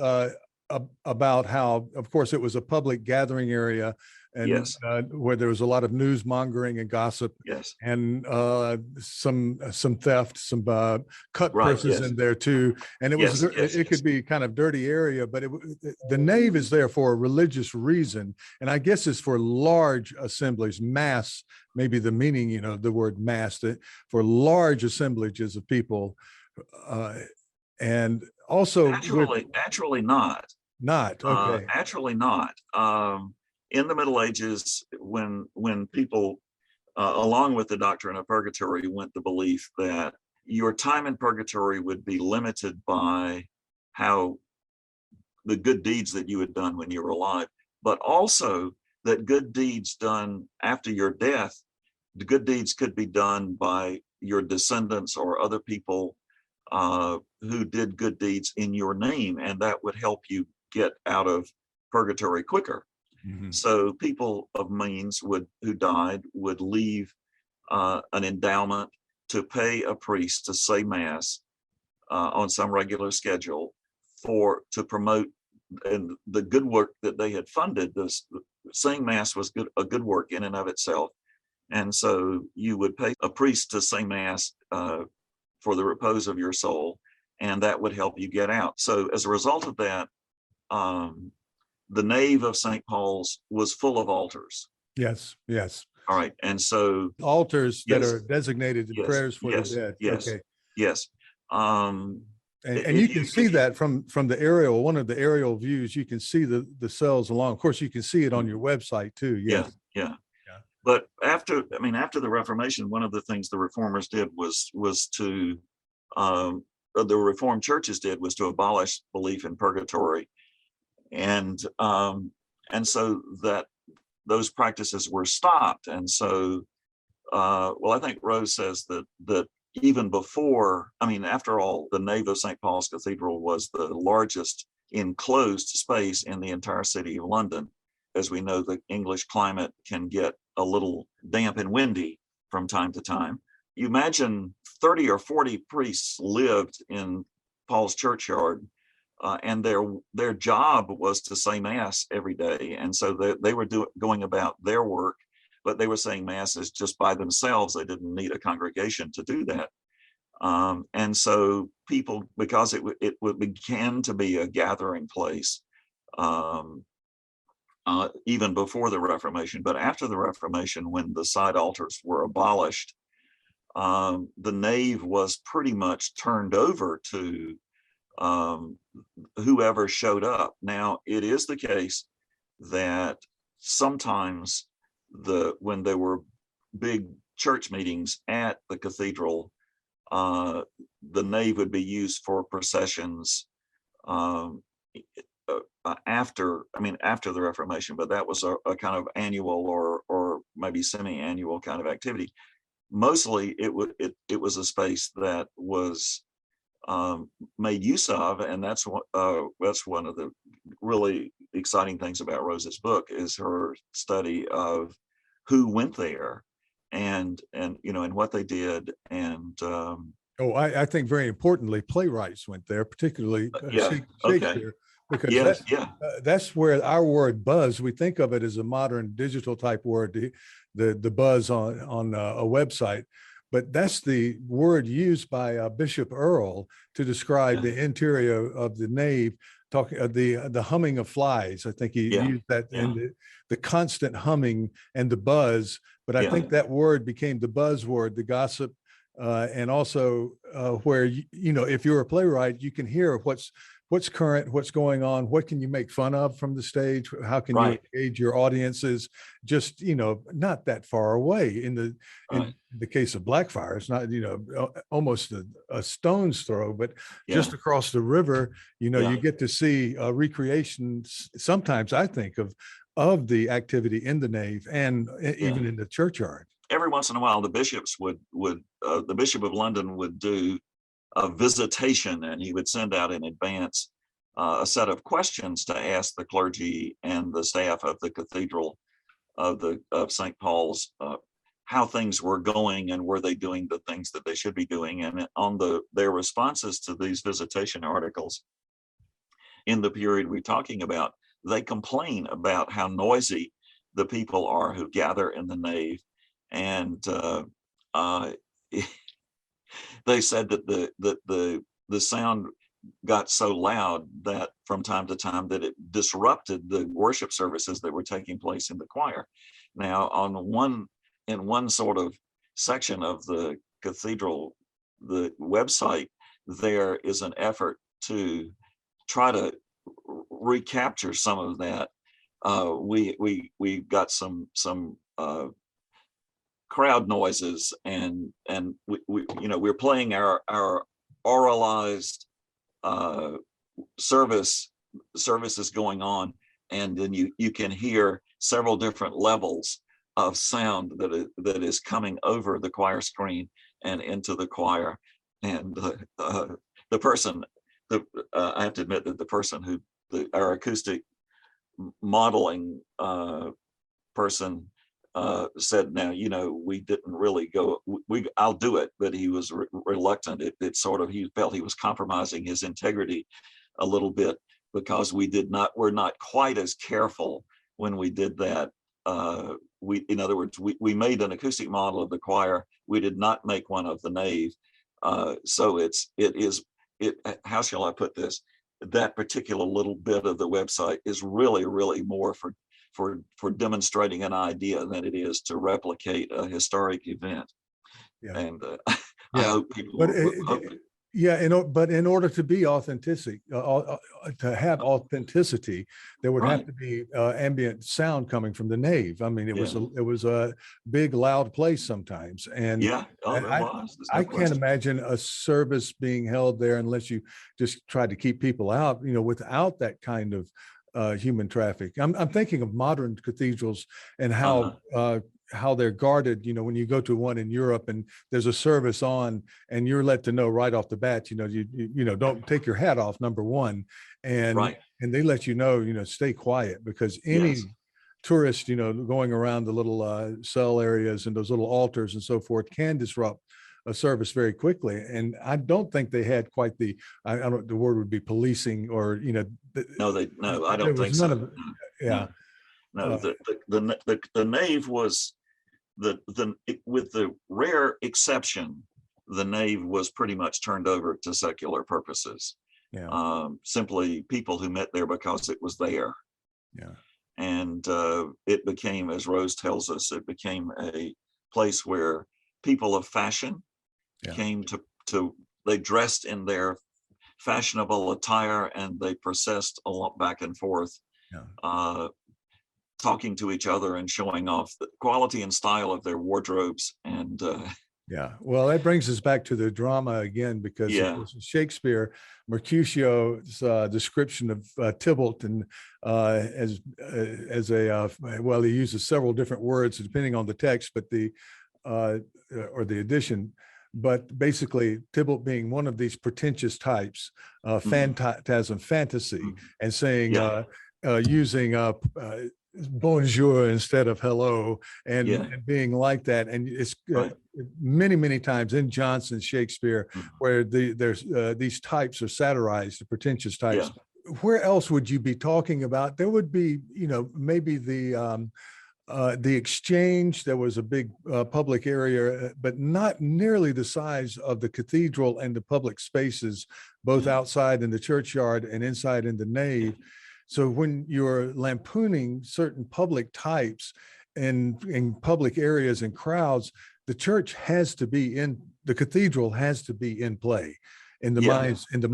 about how, of course, it was a public gathering area, and yes, where there was a lot of news mongering and gossip, yes, and some theft, some cut right, purses yes, in there too. And it was yes, it could be kind of dirty area, but the nave is there for a religious reason, and I guess it's for large assemblies, mass. Maybe the meaning, the word mass, for large assemblages of people, and also actually not. Okay. Actually not. In the Middle Ages, when people, along with the doctrine of purgatory, went the belief that your time in purgatory would be limited by how the good deeds that you had done when you were alive, but also that good deeds done after your death, the good deeds could be done by your descendants or other people who did good deeds in your name, and that would help you get out of purgatory quicker. Mm-hmm. So people of means who died would leave an endowment to pay a priest to say mass on some regular schedule to promote and the good work that they had funded. Saying mass was a good work in and of itself, and so you would pay a priest to say mass for the repose of your soul, and that would help you get out. So as a result of that, the nave of St. Paul's was full of altars. Yes. All right. And so altars that are designated to prayers for the dead. Yes. Okay. Yes. And you can see that from the aerial, one of the aerial views, you can see the cells along. Of course, you can see it on your website too. Yes. Yeah. But after the Reformation, one of the things the reformers did was to the Reformed churches did was to abolish belief in purgatory, and so that those practices were stopped. And so, I think Rose says that even before, after all, the nave of St. Paul's Cathedral was the largest enclosed space in the entire city of London. As we know, the English climate can get a little damp and windy from time to time. You imagine 30 or 40 priests lived in Paul's Churchyard, and their job was to say mass every day. And so they were going about their work, but they were saying masses just by themselves. They didn't need a congregation to do that. And so people, because it began to be a gathering place, even before the Reformation, but after the Reformation, when the side altars were abolished, the nave was pretty much turned over to whoever showed up. Now, it is the case that sometimes when there were big church meetings at the cathedral, the nave would be used for processions after the Reformation, but that was a kind of annual or maybe semi-annual kind of activity. mostly it was a space that was made use of, and that's one of the really exciting things about Rose's book is her study of who went there and and what they did, and I think very importantly, playwrights went there, particularly yeah, okay, Shakespeare, because yes, yeah, that's where our word buzz, we think of it as a modern digital type word, the buzz on a website, but that's the word used by Bishop Earl to describe yeah, the interior of the nave, talking the humming of flies. I think he yeah, used that, yeah, and the constant humming and the buzz. But I yeah, think that word became the buzzword, the gossip, and also where if you're a playwright, you can hear what's current, what's going on, what can you make fun of from the stage, how can you right, engage your audiences, just not that far away. In right, the case of Blackfire, it's not almost a stone's throw, but yeah, just across the river, yeah, you get to see recreations. Sometimes I think of the activity in the nave and yeah. even in the churchyard. Every once in a while, the bishops would the Bishop of London would do a visitation, and he would send out in advance a set of questions to ask the clergy and the staff of the cathedral of St. Paul's how things were going and were they doing the things that they should be doing. And on their responses to these visitation articles in the period we're talking about, they complain about how noisy the people are who gather in the nave, and uh, they said that the sound got so loud that from time to time that it disrupted the worship services that were taking place in the choir. Now, in one sort of section of the cathedral, the website, there is an effort to try to recapture some of that. We got some crowd noises, and we're playing our oralized services going on, and then you can hear several different levels of sound that is coming over the choir screen and into the choir. And the person, I have to admit that the person our acoustic modeling person said, now, we didn't really go, I'll do it, but he was reluctant. It sort of, he felt he was compromising his integrity a little bit, because we're not quite as careful when we did that. In other words, we made an acoustic model of the choir. We did not make one of the nave. So how shall I put this? That particular little bit of the website is really, really more for demonstrating an idea than it is to replicate a historic event. Yeah. And I Yeah. hope people But hope but in order to be authentic, to have authenticity, there would have right. to be ambient sound coming from the nave. I mean, it Yeah. was a big, loud place sometimes, and Yeah. Oh, there I was. There's I no can't question. imagine a service being held there unless you just try to keep people out. Without that kind of human traffic. I'm thinking of modern cathedrals and how they're guarded. When you go to one in Europe and there's a service on, and you're let to know right off the bat, you don't take your hat off, number one, and Right. and they let you know, stay quiet, because any Yes. tourist, going around the little cell areas and those little altars and so forth can disrupt a service very quickly. And I don't think they had quite I don't, the word would be policing, or No, I there don't was think none so. of it. Yeah. No, no. Uh, The nave was with the rare exception, the nave was pretty much turned over to secular purposes. yeah. Simply people who met there because it was there. Yeah. And it became, as Rose tells us, it became a place where people of fashion Yeah. came they dressed in their fashionable attire, and they processed a lot back and forth, Yeah. talking to each other and showing off the quality and style of their wardrobes. And Yeah. Well, that brings us back to the drama again, because of yeah, course Shakespeare, Mercutio's description of Tybalt, and as a well, he uses several different words depending on the text, but the or the addition, but basically Tybalt being one of these pretentious types, phantasm, fantasy, and saying, Yeah. using bonjour instead of hello, and, Yeah. and being like that. And it's Right. many, many times in Johnson's Shakespeare where there's these types are satirized, the pretentious types. Yeah. Where else would you be talking about? There would be, maybe the exchange. There was a big public area, but not nearly the size of the cathedral and the public spaces, both outside in the churchyard and inside in the nave. So when you're lampooning certain public types in public areas and crowds, the church has to be the cathedral has to be in play in the minds of the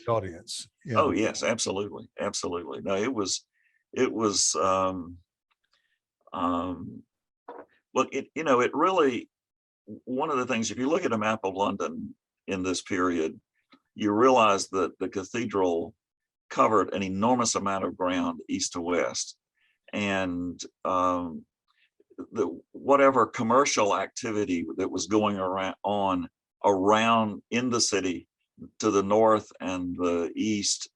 audience. Yeah. Oh yes, absolutely. Absolutely. No, it was well, it really, one of the things, if you look at a map of London in this period, you realize that the cathedral covered an enormous amount of ground east to west. And whatever commercial activity that was going around in the city to the north and the east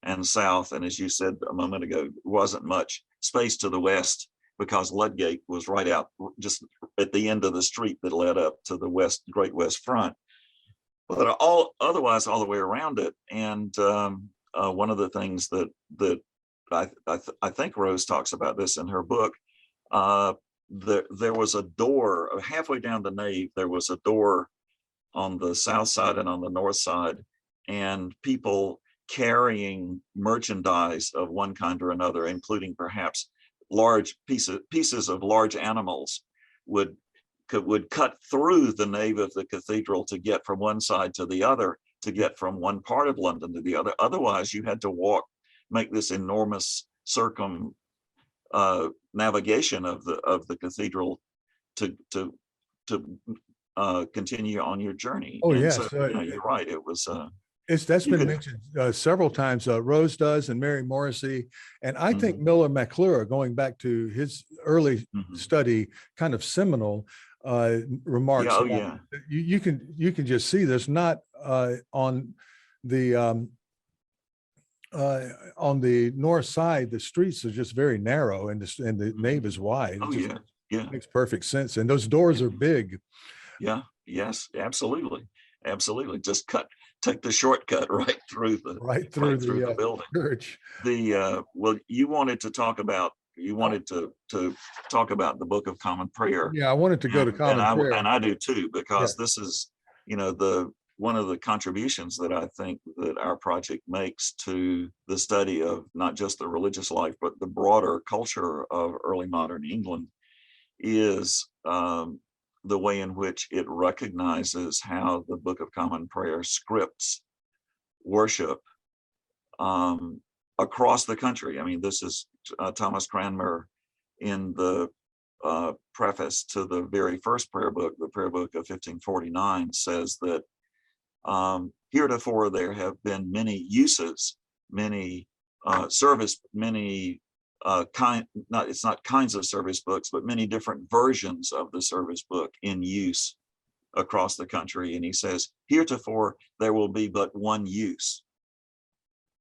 and south, and as you said a moment ago, wasn't much space to the west, because Ludgate was right out just at the end of the street that led up to the Great West Front, but otherwise all the way around it. And one of the things that I think Rose talks about this in her book, there was a door halfway down the nave. There was a door on the south side and on the north side, and people carrying merchandise of one kind or another, including perhaps large pieces of large animals, would cut through the nave of the cathedral to get from one side to the other, to get from one part of London to the other. Otherwise, you had to make this enormous navigation of the cathedral to continue on your journey. Oh, and yes. So, you're right. It was. That's been mentioned several times. Rose does, and Mary Morrissey, and I think Miller McClure, going back to his early study, kind of seminal remarks. Yeah, oh yeah. You can just see there's not on the north side. The streets are just very narrow, and the nave is wide. Oh yeah, yeah. Makes perfect sense, and those doors are big. Yeah. Yes. Absolutely. Absolutely. Just take the shortcut right through the building. Church. Well, you wanted to talk about the Book of Common Prayer. Yeah, I wanted to go to Common Prayer, and I do too, because this is one of the contributions that I think that our project makes to the study of not just the religious life but the broader culture of early modern England is the way in which it recognizes how the Book of Common Prayer scripts worship across the country. I mean, this is Thomas Cranmer in the preface to the very first prayer book, the prayer book of 1549, says that heretofore there have been many uses, many it's not kinds of service books, but many different versions of the service book in use across the country. And he says, heretofore there will be but one use.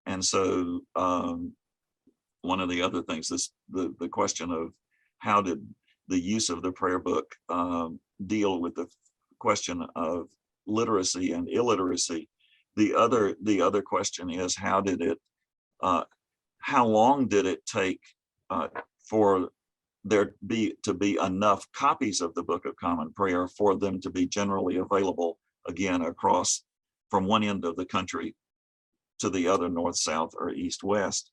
And so one of the other things, the question of how did the use of the prayer book deal with the question of literacy and illiteracy. The other question is, how long did it take for there to be enough copies of the Book of Common Prayer for them to be generally available again across from one end of the country to the other, north, south, or east, west.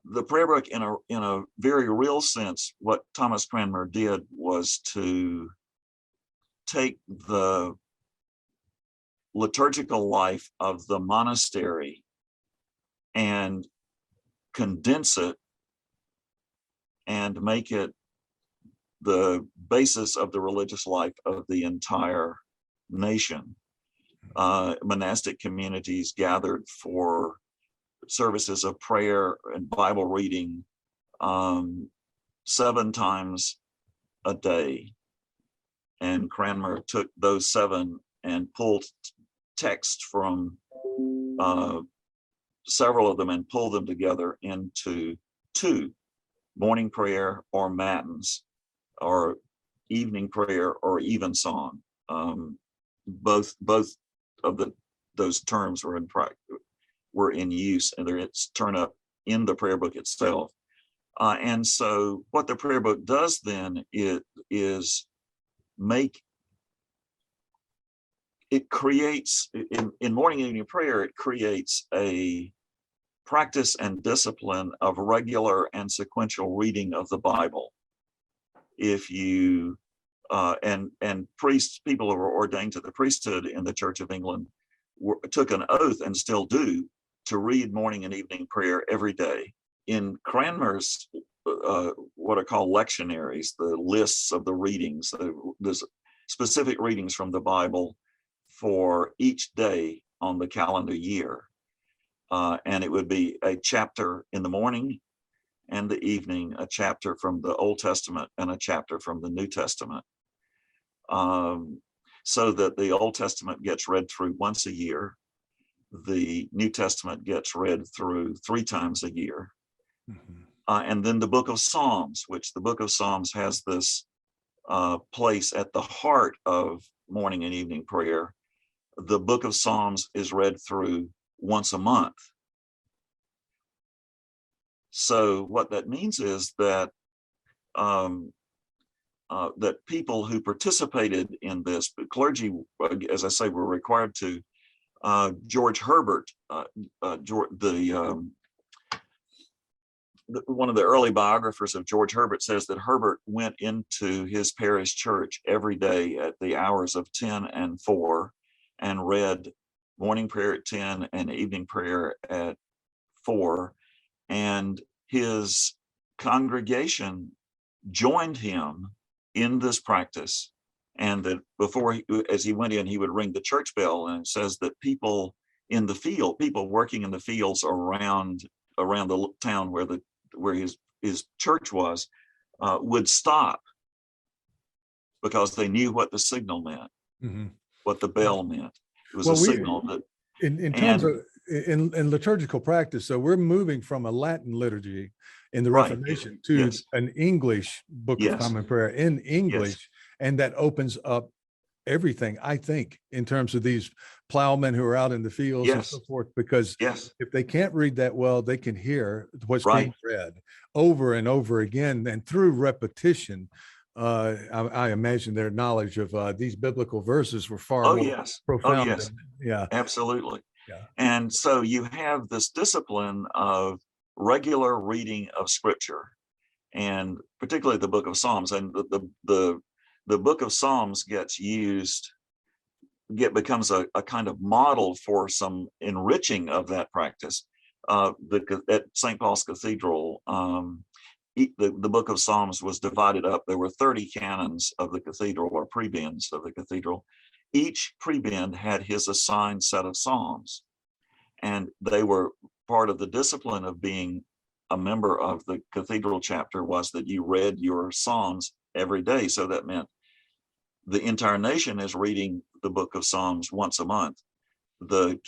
The prayer book, in a very real sense, what Thomas Cranmer did was to take the liturgical life of the monastery and condense it and make it the basis of the religious life of the entire nation. Monastic communities gathered for services of prayer and Bible reading 7 times a day. and Cranmer took those 7 and pulled text from several of them and pulled them together into 2: morning prayer or matins, or evening prayer or evensong. Both of those terms were in use, and it's turned up in the prayer book itself. And so what the prayer book does then is it creates, in morning and evening prayer, it creates a practice and discipline of regular and sequential reading of the Bible. If you and priests, people who were ordained to the priesthood in the Church of England, took an oath, and still do, to read morning and evening prayer every day. In Cranmer's what are called lectionaries, the lists of the readings, there's specific readings from the Bible for each day on the calendar year. And it would be a chapter in the morning and the evening, a chapter from the Old Testament and a chapter from the New Testament. So that the Old Testament gets read through once a year. The New Testament gets read through 3 times a year. Mm-hmm. And then the Book of Psalms, which the Book of Psalms has this place at the heart of morning and evening prayer. The Book of Psalms is read through once a month. So what that means is that that people who participated in this, clergy, as I say, were required to. George Herbert, one of the early biographers of George Herbert, says that Herbert went into his parish church every day at the hours of 10 and 4 and read morning prayer at 10 and evening prayer at 4. And his congregation joined him in this practice. And that before, as he went in, he would ring the church bell, and it says that people in the field, people working in the fields around the town where his church was, would stop because they knew what the signal meant, mm-hmm. what the bell meant. It was a signal that. In terms of in liturgical practice, so we're moving from a Latin liturgy in the Reformation to an English Book of Common Prayer in English. And that opens up everything, I think, in terms of these plowmen who are out in the fields and so forth, because if they can't read that well, they can hear what's being read over and over again. And through repetition, I imagine their knowledge of these biblical verses were far more profound. Absolutely. Yeah. And so you have this discipline of regular reading of Scripture, and particularly the Book of Psalms. And the Book of Psalms becomes a kind of model for some enriching of that practice. At St Pauls Cathedral, the Book of Psalms was divided up. There were 30 canons of the cathedral, or prebends of the cathedral. Each prebend had his assigned set of psalms, and they were part of the discipline of being a member of the cathedral chapter, was that you read your psalms every day. So that meant the entire nation is reading the Book of Psalms once a month. The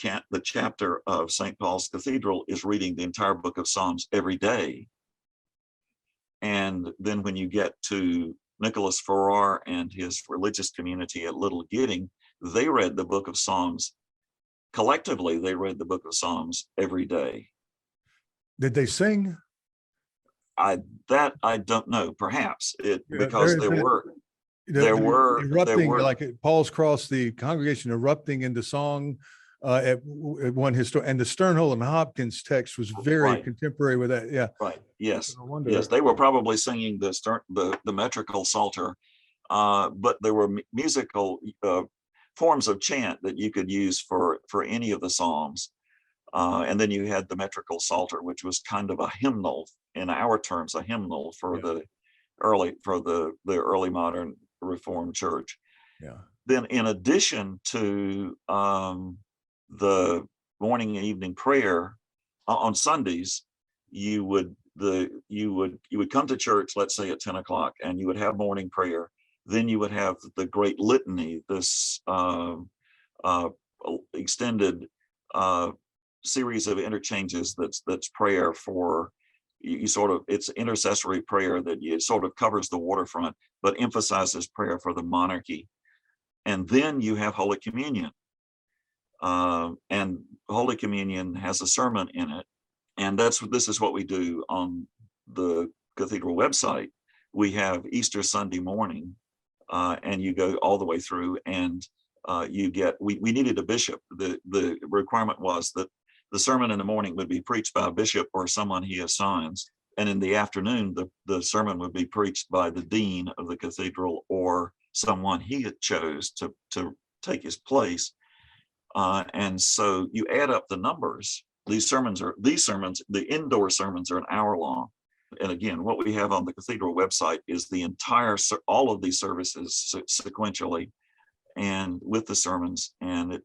chapter of St. Paul's Cathedral is reading the entire Book of Psalms every day. And then when you get to Nicholas Farrar and his religious community at Little Gidding, they read the Book of Psalms. Collectively, they read the Book of Psalms every day. Did they sing? I don't know. Perhaps because there were like at Paul's Cross, the congregation erupting into song at one historic, and the Sternholm Hopkins text was very contemporary with that. Yeah. Right. Yes. Yes. They were probably singing the metrical psalter, but there were musical forms of chant that you could use for any of the psalms. And then you had the metrical psalter, which was kind of a hymnal, in our terms, a hymnal for the early modern Reformed Church. Yeah. Then, in addition to the morning and evening prayer on Sundays, you would come to church, let's say at 10 o'clock, and you would have morning prayer, Then you would have the Great Litany, this extended series of interchanges that's prayer for you sort of, it's intercessory prayer that it sort of covers the waterfront, but emphasizes prayer for the monarchy. And then you have Holy Communion. And Holy Communion has a sermon in it. And this is what we do on the cathedral website. We have Easter Sunday morning, and you go all the way through, and you get, we needed a bishop. The requirement was that the sermon in the morning would be preached by a bishop or someone he assigns. And in the afternoon, the sermon would be preached by the dean of the cathedral or someone he had chose to take his place. And so you add up the numbers. These sermons, the indoor sermons are an hour long. And again, what we have on the cathedral website is the entire, all of these services sequentially and with the sermons. And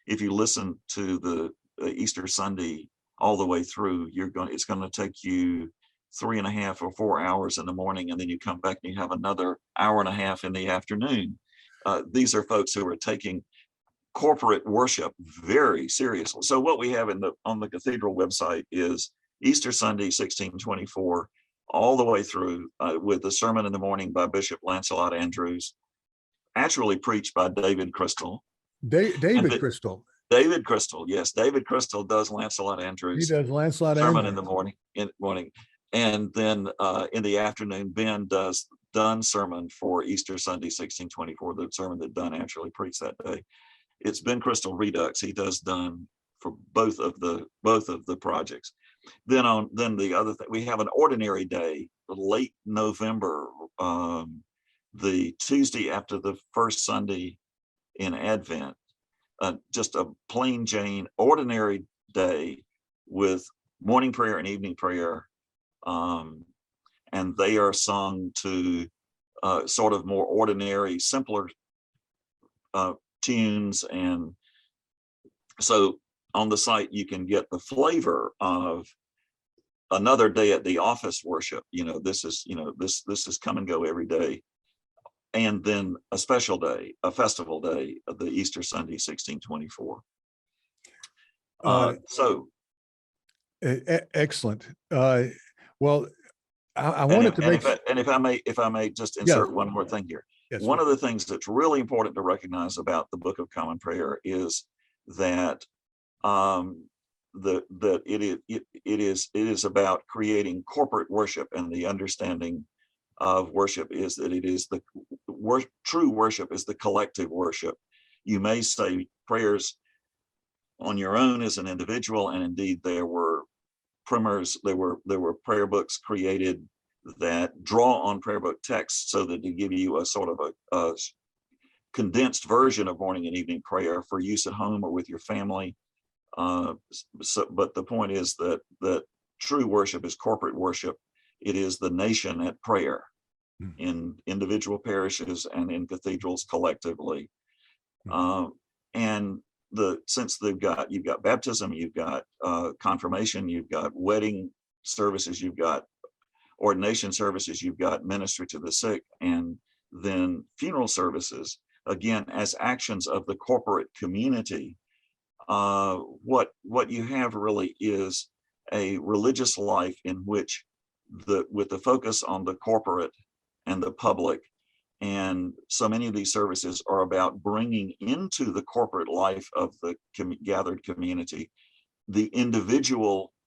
if you listen to the Easter Sunday all the way through, it's going to take you 3.5 or 4 hours in the morning, and then you come back and you have another 1.5 hours in the afternoon. These are folks who are taking corporate worship very seriously. So what we have on the cathedral website is Easter Sunday 1624 all the way through, with the sermon in the morning by Bishop Lancelot Andrews, actually preached by David Crystal. David Crystal. David Crystal, yes, David Crystal does Lancelot Andrews. He does Lancelot sermon Andrews. in the morning, and then in the afternoon, Ben does Donne's sermon for Easter Sunday 1624, the sermon that Donne actually preached that day. It's Ben Crystal Redux. He does Donne for both of the projects. Then the other thing, we have an ordinary day, late November, the Tuesday after the first Sunday in Advent. Just a plain Jane ordinary day with morning prayer and evening prayer, and they are sung to sort of more ordinary, simpler tunes. And so on the site you can get the flavor of another day at the office worship. This is come and go every day. And then a special day, a festival day, the Easter Sunday, 1624. Excellent. Well, I wanted to make. And if I may just insert one more thing here. Yes, one of the things that's really important to recognize about the Book of Common Prayer is that it is about creating corporate worship, and the understanding of worship is that it is true worship is the collective worship. You may say prayers on your own as an individual, and indeed there were primers, there were prayer books created that draw on prayer book texts so that to give you a sort of a condensed version of morning and evening prayer for use at home or with your family. But the point is that true worship is corporate worship. It is the nation at prayer in individual parishes and in cathedrals collectively. And since you've got baptism, you've got confirmation, you've got wedding services, you've got ordination services, you've got ministry to the sick, and then funeral services, again, as actions of the corporate community. What you have really is a religious life in which with the focus on the corporate and the public, and so many of these services are about bringing into the corporate life of the gathered community the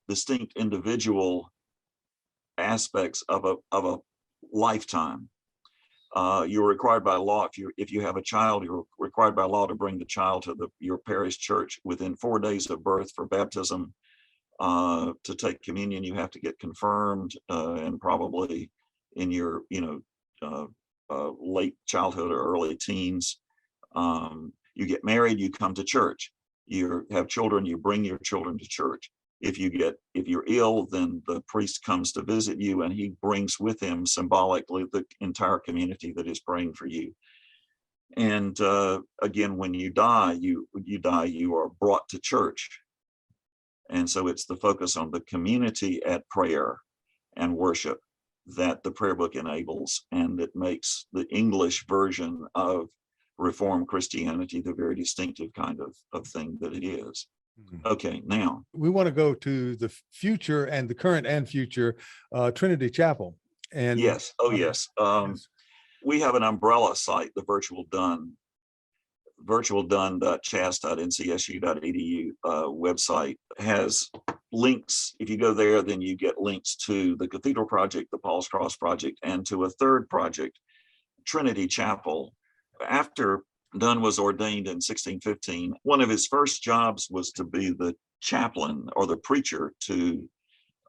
distinct individual aspects of a lifetime. You're required by law, if you have a child, you're required by law to bring the child to your parish church within 4 days of birth for baptism. To take communion, you have to get confirmed, and probably in your late childhood or early teens. You get married, you come to church. You have children, you bring your children to church. If you're ill, then the priest comes to visit you, and he brings with him symbolically the entire community that is praying for you. And again, when you die, you are brought to church. And so it's the focus on the community at prayer and worship. that the prayer book enables, and it makes the English version of Reformed Christianity the very distinctive kind of thing that it is. Okay, now we want to go to the future and the current and future Trinity Chapel. And yes, yes. yes. We have an umbrella site, the Virtual Done, virtualdone.chas.ncsu.edu website has links. If you go there, then you get links to the Cathedral Project, the Paul's Cross Project, and to a third project, Trinity Chapel. After Donne was ordained in 1615, one of his first jobs was to be the chaplain or the preacher to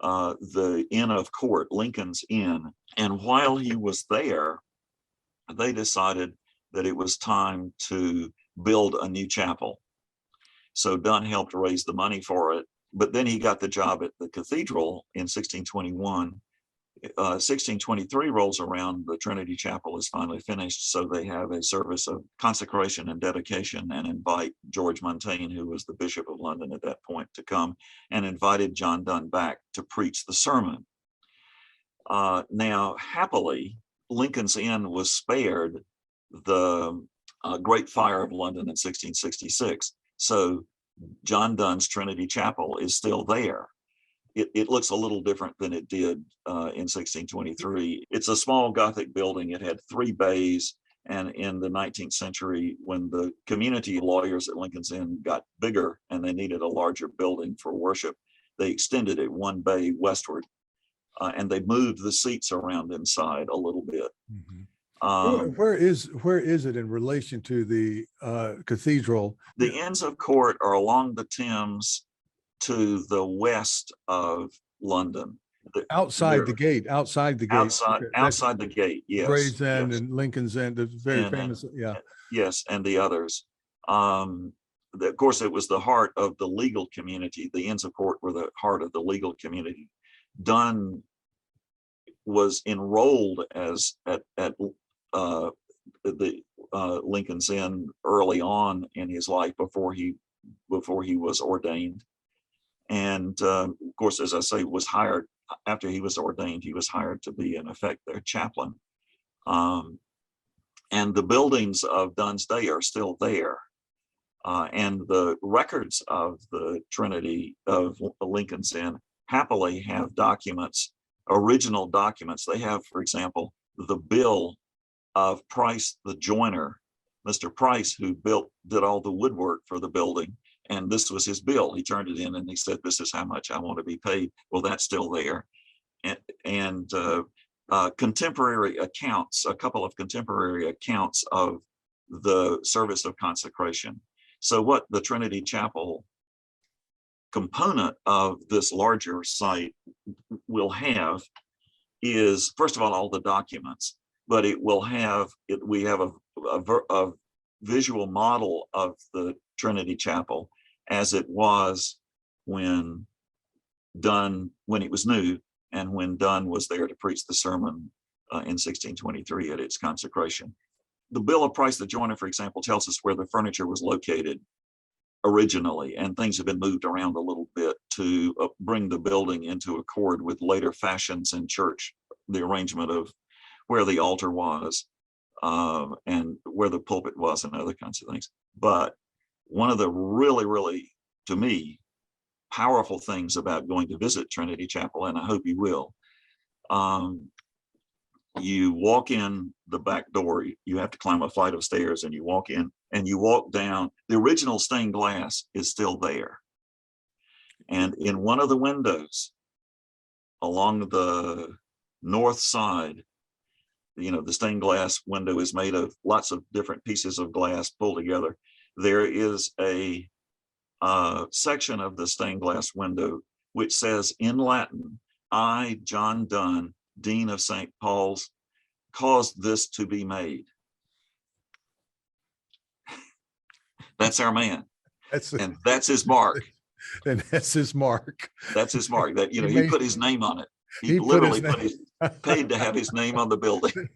the Inn of Court, Lincoln's Inn. And while he was there, they decided that it was time to build a new chapel. So Donne helped raise the money for it, but then he got the job at the cathedral in 1621. 1623 rolls around, the Trinity Chapel is finally finished, so they have a service of consecration and dedication and invite George Montaigne, who was the Bishop of London at that point, to come, and invited John Donne back to preach the sermon. Now, happily, Lincoln's Inn was spared the Great Fire of London in 1666. So John Donne's Trinity Chapel is still there. It looks a little different than it did in 1623. It's a small Gothic building. It had 3 bays. And in the 19th century, when the community lawyers at Lincoln's Inn got bigger and they needed a larger building for worship, they extended it 1 bay westward. And they moved the seats around inside a little bit. Where is it in relation to the cathedral? The Inns of Court are along the Thames to the west of London. Outside the gate. Outside the gate, yes. Gray's End yes. and Lincoln's End, the very famous, yeah. Yes, and the others. Of course, it was the heart of the legal community. The Inns of Court were the heart of the legal community. Donne was enrolled as at the Lincoln's Inn early on in his life before he was ordained, and of course, as I say, was hired after he was ordained. He was hired to be, in effect, their chaplain, and the buildings of Donne's day are still there, and the records of the Trinity of Lincoln's Inn happily have documents, original documents. They have, for example, the bill of Price the joiner, Mr. Price, who did all the woodwork for the building. And this was his bill. He turned it in and he said, "This is how much I want to be paid." Well, that's still there. And contemporary accounts, a couple of contemporary accounts of the service of consecration. So what the Trinity Chapel component of this larger site will have is, first of all the documents, but it will have, we have a visual model of the Trinity Chapel as it was when it was new, and when Donne was there to preach the sermon in 1623 at its consecration. The bill of Price the joiner, for example, tells us where the furniture was located originally, and things have been moved around a little bit to bring the building into accord with later fashions in church, the arrangement of where the altar was and where the pulpit was and other kinds of things. But one of the really, really, to me, powerful things about going to visit Trinity Chapel, and I hope you will, you walk in the back door, you have to climb a flight of stairs, and you walk in and you walk down. The original stained glass is still there. And in one of the windows along the north side, the stained glass window is made of lots of different pieces of glass pulled together. There is a section of the stained glass window which says in Latin, "I, John Donne, Dean of St Paul's, caused this to be made." That's our man. And that's his mark. And that's his mark. That's his mark. That he put his name on it. He literally paid to have his name on the building,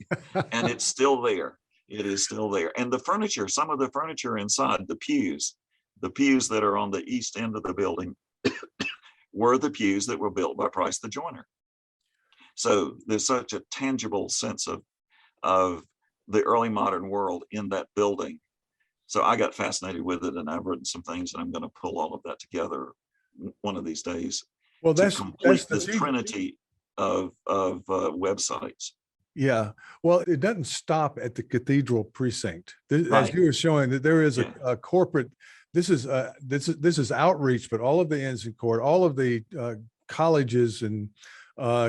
and it's still there. It is still there. And the furniture, some of the furniture inside, the pews that are on the east end of the building were the pews that were built by Price the joiner. So there's such a tangible sense of the early modern world in that building. So I got fascinated with it, and I've written some things, and I'm going to pull all of that together one of these days Well, to that's complete the this trinity of websites. Yeah. Well, it doesn't stop at the cathedral precinct. As Right. you were showing, that there is Yeah. a corporate. This is outreach, but all of the inns in court, all of the colleges and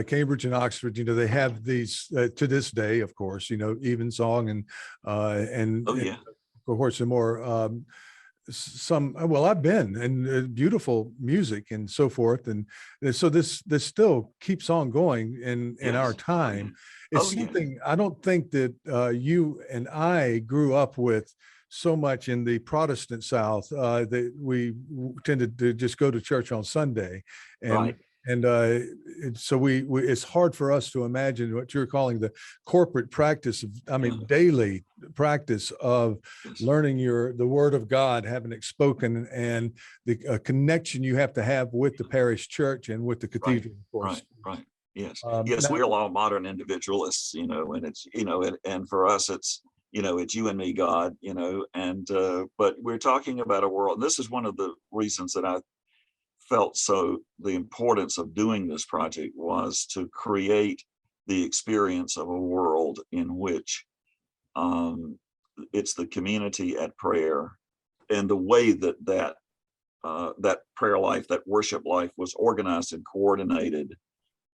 Cambridge and Oxford, they have these to this day, of course, Evensong and Oh yeah. of course, some more some. Well, I've been, and beautiful music and so forth, and so this still keeps on going in our Yes. time. Oh, It's yeah. something I don't think that you and I grew up with so much in the Protestant South, that we tended to just go to church on Sunday, and Right. so it's hard for us to imagine what you're calling the corporate practice of, Yeah. daily practice of Yes. learning the word of God, having it spoken, and the connection you have to have with the parish church and with the cathedral, of course. Right. Yes. Um, Yes, now- we're all modern individualists, and it's, and for us, it's, it's you and me, God, and but we're talking about a world. And this is one of the reasons that I felt the importance of doing this project was to create the experience of a world in which it's the community at prayer, and the way that prayer life, that worship life was organized and coordinated.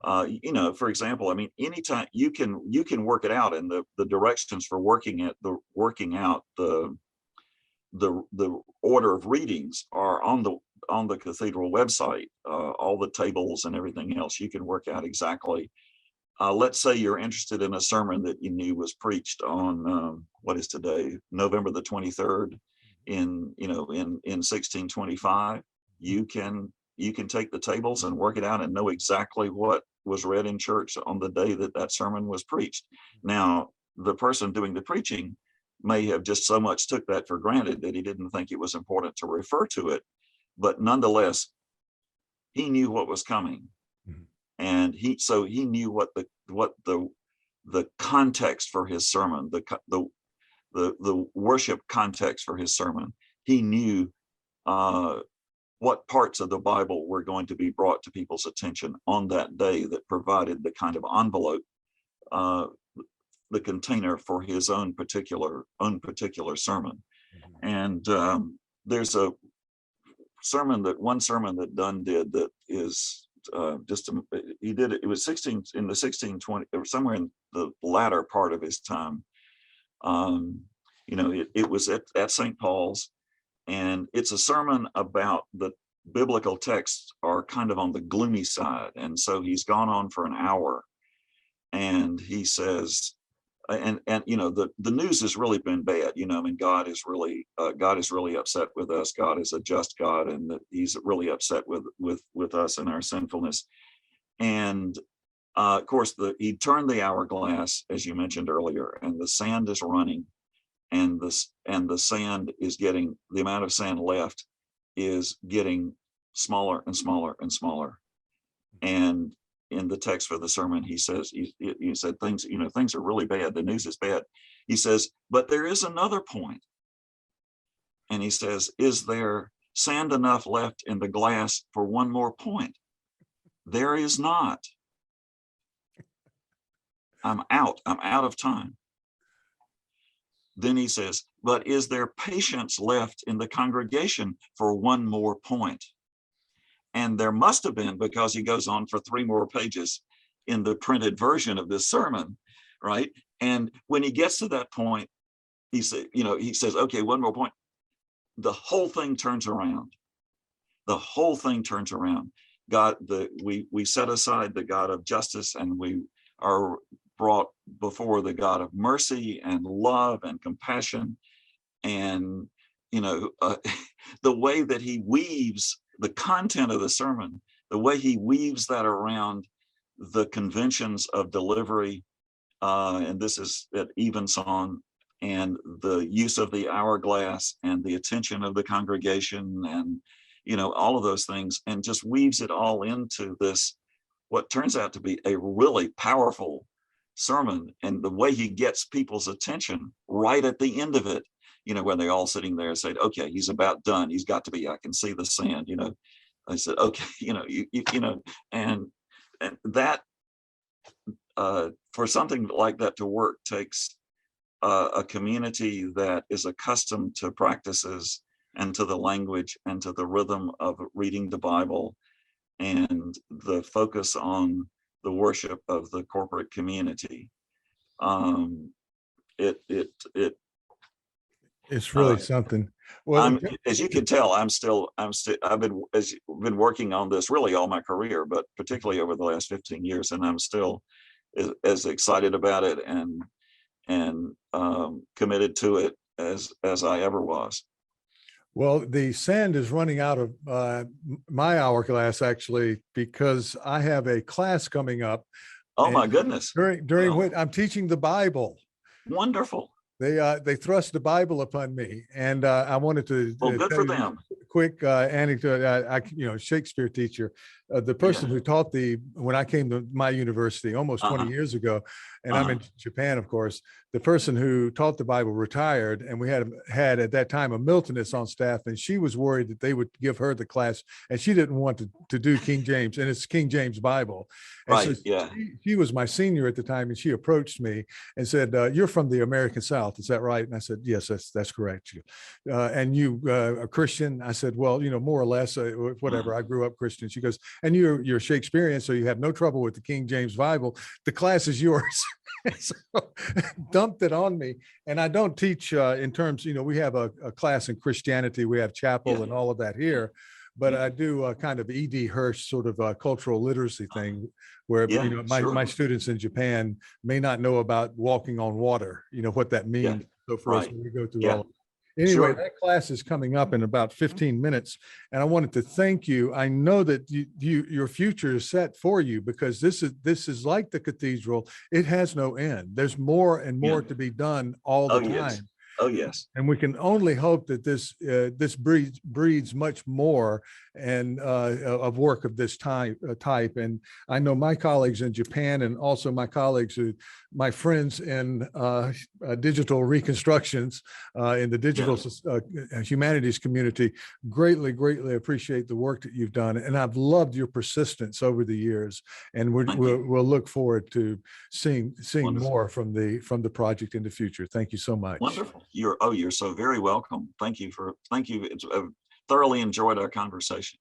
For example, anytime you can work it out, and the directions for working out the order of readings are on the cathedral website. All the tables and everything else, you can work out exactly. Let's say you're interested in a sermon that you knew was preached on what is today, November the 23rd, in 1625. You can take the tables and work it out and know exactly what was read in church on the day that sermon was preached. Now, the person doing the preaching may have just so much took that for granted that he didn't think it was important to refer to it, but nonetheless, he knew what was coming. Mm-hmm. And he knew what the context for his sermon, the worship context for his sermon. He knew what parts of the Bible were going to be brought to people's attention on that day that provided the kind of envelope, the container for his own particular sermon. Mm-hmm. And there's one sermon that Donne did that is he did it. It was in the 1620, or somewhere in the latter part of his time. It was at St Paul's. And it's a sermon about the biblical texts are kind of on the gloomy side. And so he's gone on for an hour, and he says, and the news has really been bad. God is really upset with us. God is a just God, and that he's really upset with us and our sinfulness. And of course, he turned the hourglass, as you mentioned earlier, and the sand is running. And the sand is the amount of sand left is getting smaller and smaller and smaller. And in the text for the sermon, he says, he said things are really bad. The news is bad. He says, but there is another point. And he says, is there sand enough left in the glass for one more point? There is not. I'm out of time. Then he says, but is there patience left in the congregation for one more point? And there must have been, because he goes on for 3 more pages in the printed version of this sermon, right? And when he gets to that point, he says, okay, one more point. The whole thing turns around. The whole thing turns around. We set aside the God of justice, and we are brought before the God of mercy and love and compassion. And the way that he weaves the content of the sermon, the way he weaves that around the conventions of delivery, and this is at evensong, and the use of the hourglass and the attention of the congregation, and all of those things, and just weaves it all into this what turns out to be a really powerful sermon, and the way he gets people's attention right at the end of it, when they're all sitting there and saying, okay, he's about done. He's got to be, I can see the sand, I said, okay, and that, for something like that to work takes a community that is accustomed to practices and to the language and to the rhythm of reading the Bible and the focus on the worship of the corporate community. It's really something. Well, as you can tell, I've been working on this really all my career, but particularly over the last 15 years, and I'm still as excited about it and committed to it as I ever was. well, the sand is running out of my hourglass, actually, because I have a class coming up. Oh my goodness! During what I'm teaching the Bible. Wonderful. They thrust the Bible upon me, and I wanted to. Well, good for them. Quick anecdote. Shakespeare teacher, the person who taught when I came to my university almost 20 years ago, and I'm in Japan, of course. The person who taught the Bible retired, and we had at that time a Miltonist on staff, and she was worried that they would give her the class, and she didn't want to do King James, and it's King James Bible. And right. So she was my senior at the time, and she approached me and said, "You're from the American South, is that right?" And I said, "Yes, that's correct." And you a Christian? I said, "Well, more or less, whatever. I grew up Christian." She goes, "And you're Shakespearean, so you have no trouble with the King James Bible. The class is yours." So dumped it on me. And I don't teach in terms, we have a class in Christianity, we have chapel and all of that here, but I do a kind of E.D. Hirsch sort of a cultural literacy thing where, my students in Japan may not know about walking on water, what that means. So for us, when we go through all of it. Anyway, that class is coming up in about 15 minutes, and I wanted to thank you. I know that your future is set for you, because this is like the cathedral. It has no end. There's more and more to be done all the time. Yes. Oh yes. And we can only hope that this breeds much more and of work of this type. And I know my colleagues in Japan, and also my friends in digital reconstructions in the digital humanities community, greatly appreciate the work that you've done. And I've loved your persistence over the years. And we'll look forward to seeing more from the project in the future. Thank you so much. Wonderful. You're so very welcome. Thank you. It's thoroughly enjoyed our conversation.